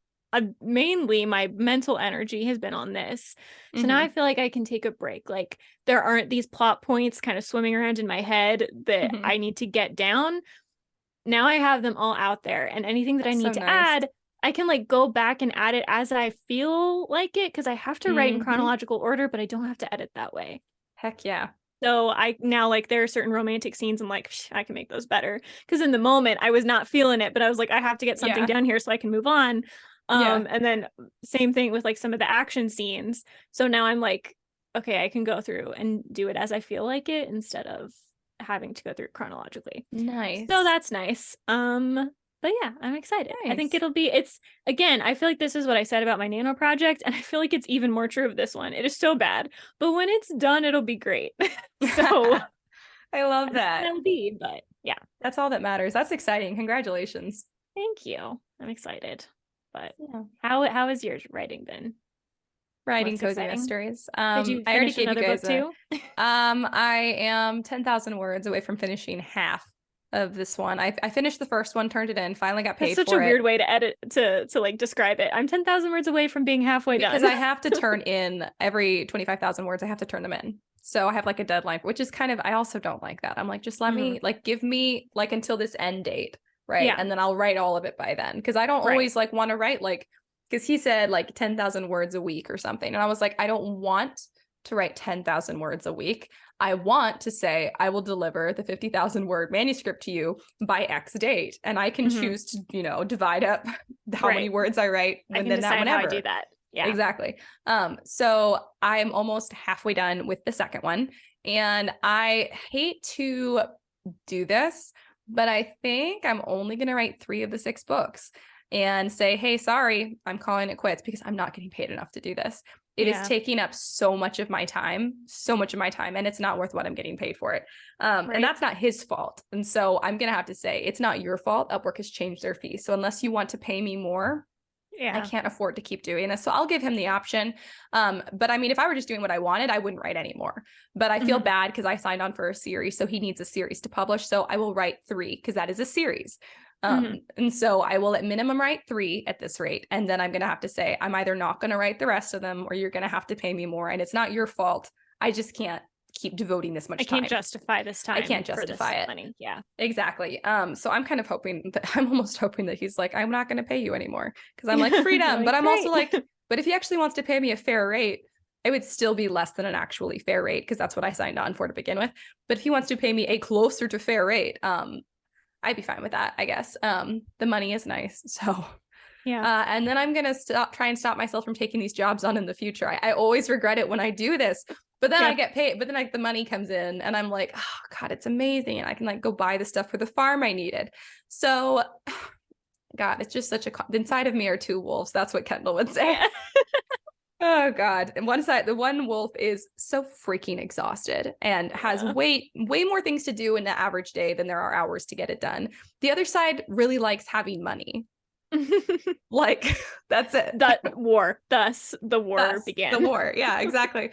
mainly my mental energy has been on this. So now I feel like I can take a break. Like there aren't these plot points kind of swimming around in my head that I need to get down. Now I have them all out there, and anything that I need to add, I can like go back and add it as I feel like it, because I have to write in chronological order, but I don't have to edit that way. Heck yeah. So I now, like, there are certain romantic scenes I'm like, I can make those better, because in the moment I was not feeling it, but I was like, I have to get something down here so I can move on. And then same thing with like some of the action scenes. So now I'm like, okay, I can go through and do it as I feel like it instead of having to go through it chronologically. Nice. So that's nice. But But yeah, I'm excited. Nice. I think it's again, I feel like this is what I said about my nano project, and I feel like it's even more true of this one. It is so bad, but when it's done, it'll be great. So I love that. It'll be, but yeah. That's all that matters. That's exciting. Congratulations. Thank you. I'm excited. But yeah. How has your writing been? Writing What's cozy exciting? mysteries. Did you I already finish gave you another guys book too? I am 10,000 words away from finishing half of this one. I finished the first one, turned it in, finally got paid for it. That's such a weird way to edit to like describe it. I'm 10,000 words away from being halfway done. Because I have to turn in every 25,000 words. I have to turn them in. So I have like a deadline, which is kind of, I also don't like that. I'm like, just let me like, give me like until this end date. Right. Yeah. And then I'll write all of it by then. Cause I don't always like want to write like, cause he said like 10,000 words a week or something. And I was like, I don't want to write 10,000 words a week. I want to say I will deliver the 50,000 word manuscript to you by X date. And I can choose to, you know, divide up how many words I write when then that whenever. How I do that. Yeah, exactly. So I'm almost halfway done with the second one, and I hate to do this, but I think I'm only going to write 3 of the 6 books and say, hey, sorry, I'm calling it quits because I'm not getting paid enough to do this. It is taking up so much of my time, and it's not worth what I'm getting paid for it. And that's not his fault. And so I'm going to have to say, it's not your fault. Upwork has changed their fees. So unless you want to pay me more, I can't afford to keep doing this. So I'll give him the option. But I mean, if I were just doing what I wanted, I wouldn't write anymore. But I feel bad because I signed on for a series. So he needs a series to publish. So I will write 3 because that is a series. And so I will at minimum write 3 at this rate. And then I'm going to have to say, I'm either not going to write the rest of them or you're going to have to pay me more. And it's not your fault. I just can't keep devoting this much time. I can't justify this time. I can't justify it. Money. Yeah, exactly. So I'm kind of I'm almost hoping that he's like, I'm not going to pay you anymore. Cause I'm like freedom, like, but I'm also like, but if he actually wants to pay me a fair rate, it would still be less than an actually fair rate. Cause that's what I signed on for to begin with. But if he wants to pay me a closer to fair rate, I'd be fine with that, I guess. The money is nice. So yeah. And then I'm going to try and stop myself from taking these jobs on in the future. I always regret it when I do this. But then I get paid, but then like the money comes in and I'm like, oh God, it's amazing. And I can like go buy the stuff for the farm I needed. So God, it's just such inside of me are 2 wolves. That's what Kendall would say. Yeah. Oh God. And the one wolf is so freaking exhausted and has way more things to do in the average day than there are hours to get it done. The other side really likes having money. Like that's it. Thus the war began. The war. Yeah, exactly.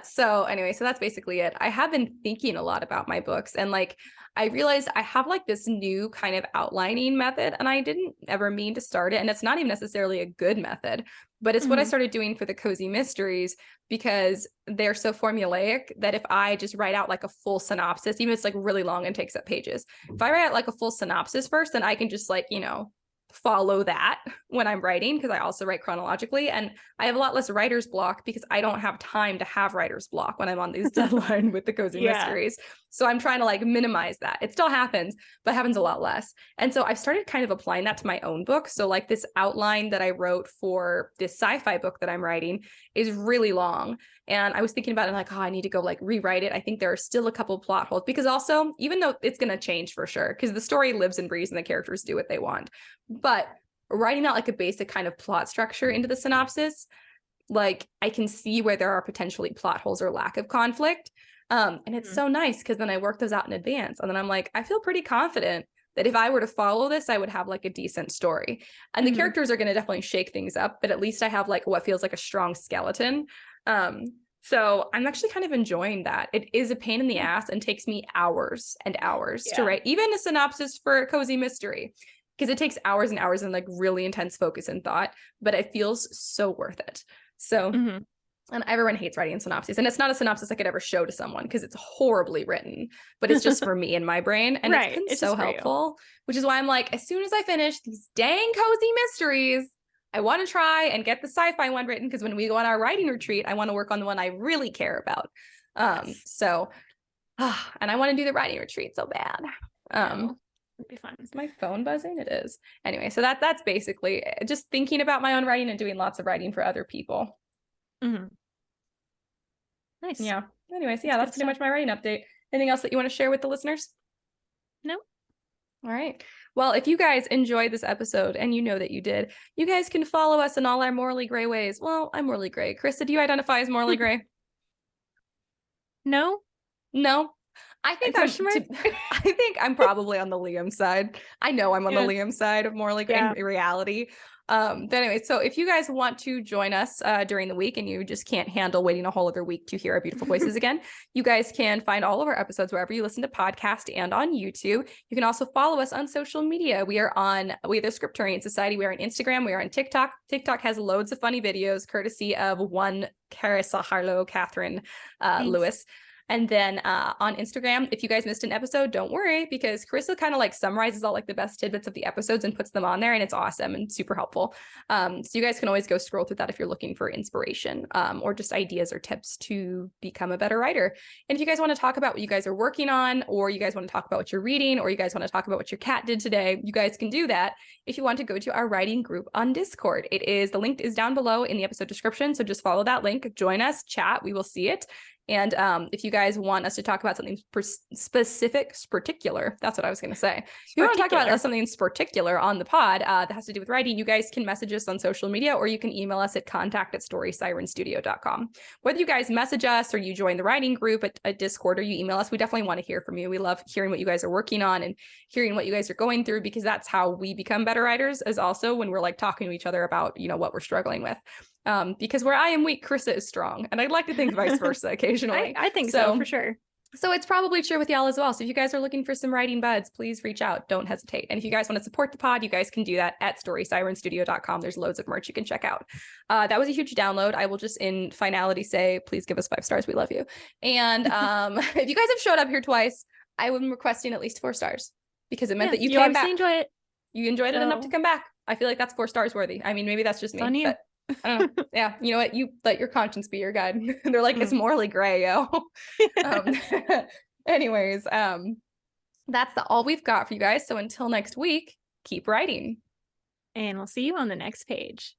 So anyway, so that's basically it. I have been thinking a lot about my books, and like I realized I have like this new kind of outlining method, and I didn't ever mean to start it, and it's not even necessarily a good method, but it's what I started doing for the cozy mysteries because they're so formulaic that if I just write out like a full synopsis, even if it's like really long and takes up pages, if I write out like a full synopsis first, then I can just like, you know, follow that when I'm writing because I also write chronologically, and I have a lot less writer's block because I don't have time to have writer's block when I'm on these deadline with the cozy mysteries. So I'm trying to like minimize that. It still happens, but happens a lot less. And so I've started kind of applying that to my own book. So like this outline that I wrote for this sci-fi book that I'm writing is really long. And I was thinking about it like, oh, I need to go like rewrite it. I think there are still a couple plot holes because also, even though it's going to change for sure, because the story lives and breathes and the characters do what they want. But writing out like a basic kind of plot structure into the synopsis, like I can see where there are potentially plot holes or lack of conflict. And it's so nice because then I work those out in advance. And then I'm like, I feel pretty confident that if I were to follow this, I would have like a decent story. And the characters are going to definitely shake things up, but at least I have like what feels like a strong skeleton. So I'm actually kind of enjoying that. It is a pain in the ass and takes me hours and hours to write, even a synopsis for a cozy mystery, because it takes hours and hours and like really intense focus and thought, but it feels so worth it. So, and everyone hates writing synopses, and it's not a synopsis I could ever show to someone because it's horribly written, but it's just for me and my brain. And it's been so helpful, which is why I'm like, as soon as I finish these dang cozy mysteries, I want to try and get the sci-fi one written because when we go on our writing retreat, I want to work on the one I really care about. So, and I want to do the writing retreat so bad. It'd be fun. Is my phone buzzing? It is. Anyway, so that's basically it. Just thinking about my own writing and doing lots of writing for other people. Nice. Yeah. Anyways, yeah, that's pretty much my writing update. Anything else that you want to share with the listeners? No. All right. Well, if you guys enjoyed this episode, and you know that you did, you guys can follow us in all our morally gray ways. Well, I'm morally gray. Karissa, do you identify as morally gray? No. I think I'm probably on the Liam side. I know I'm on the Liam side of morally gray in reality. But anyway, so if you guys want to join us during the week and you just can't handle waiting a whole other week to hear our beautiful voices again, you guys can find all of our episodes wherever you listen to podcasts and on YouTube. You can also follow us on social media. We are the Scripturient Society. We are on Instagram. We are on TikTok. TikTok has loads of funny videos courtesy of one Karissa, Harlow, Catherine, Lewis. And then on Instagram, if you guys missed an episode, don't worry, because Karissa kind of like summarizes all like the best tidbits of the episodes and puts them on there, and it's awesome and super helpful. So you guys can always go scroll through that if you're looking for inspiration or just ideas or tips to become a better writer. And if you guys want to talk about what you guys are working on, or you guys want to talk about what you're reading, or you guys want to talk about what your cat did today, you guys can do that if you want to go to our writing group on Discord. The link is down below in the episode description. So just follow that link, join us, chat, we will see it. And if you guys want us to talk about something particular, that's what I was going to say. If you want to talk about something particular on the pod that has to do with writing, you guys can message us on social media, or you can email us at contact@storysirenstudio.com. Whether you guys message us or you join the writing group at Discord or you email us, we definitely want to hear from you. We love hearing what you guys are working on and hearing what you guys are going through, because that's how we become better writers, is also when we're like talking to each other about, what we're struggling with. Because where I am weak, Karissa is strong. And I'd like to think vice versa occasionally. I think so, for sure. So it's probably true with y'all as well. So if you guys are looking for some writing buds, please reach out. Don't hesitate. And if you guys want to support the pod, you guys can do that at storysirenstudio.com. There's loads of merch you can check out. That was a huge download. I will just in finality say, please give us 5 stars. We love you. And if you guys have showed up here twice, I am requesting at least 4 stars, because it meant that you came back. Enjoy it. You enjoyed it enough to come back. I feel like that's 4 stars worthy. I mean, maybe that's just me. On you. But I don't know. Yeah, you know what? You let your conscience be your guide. They're like, it's morally gray, yo. Anyways, that's all we've got for you guys. So until next week, keep writing. And we'll see you on the next page.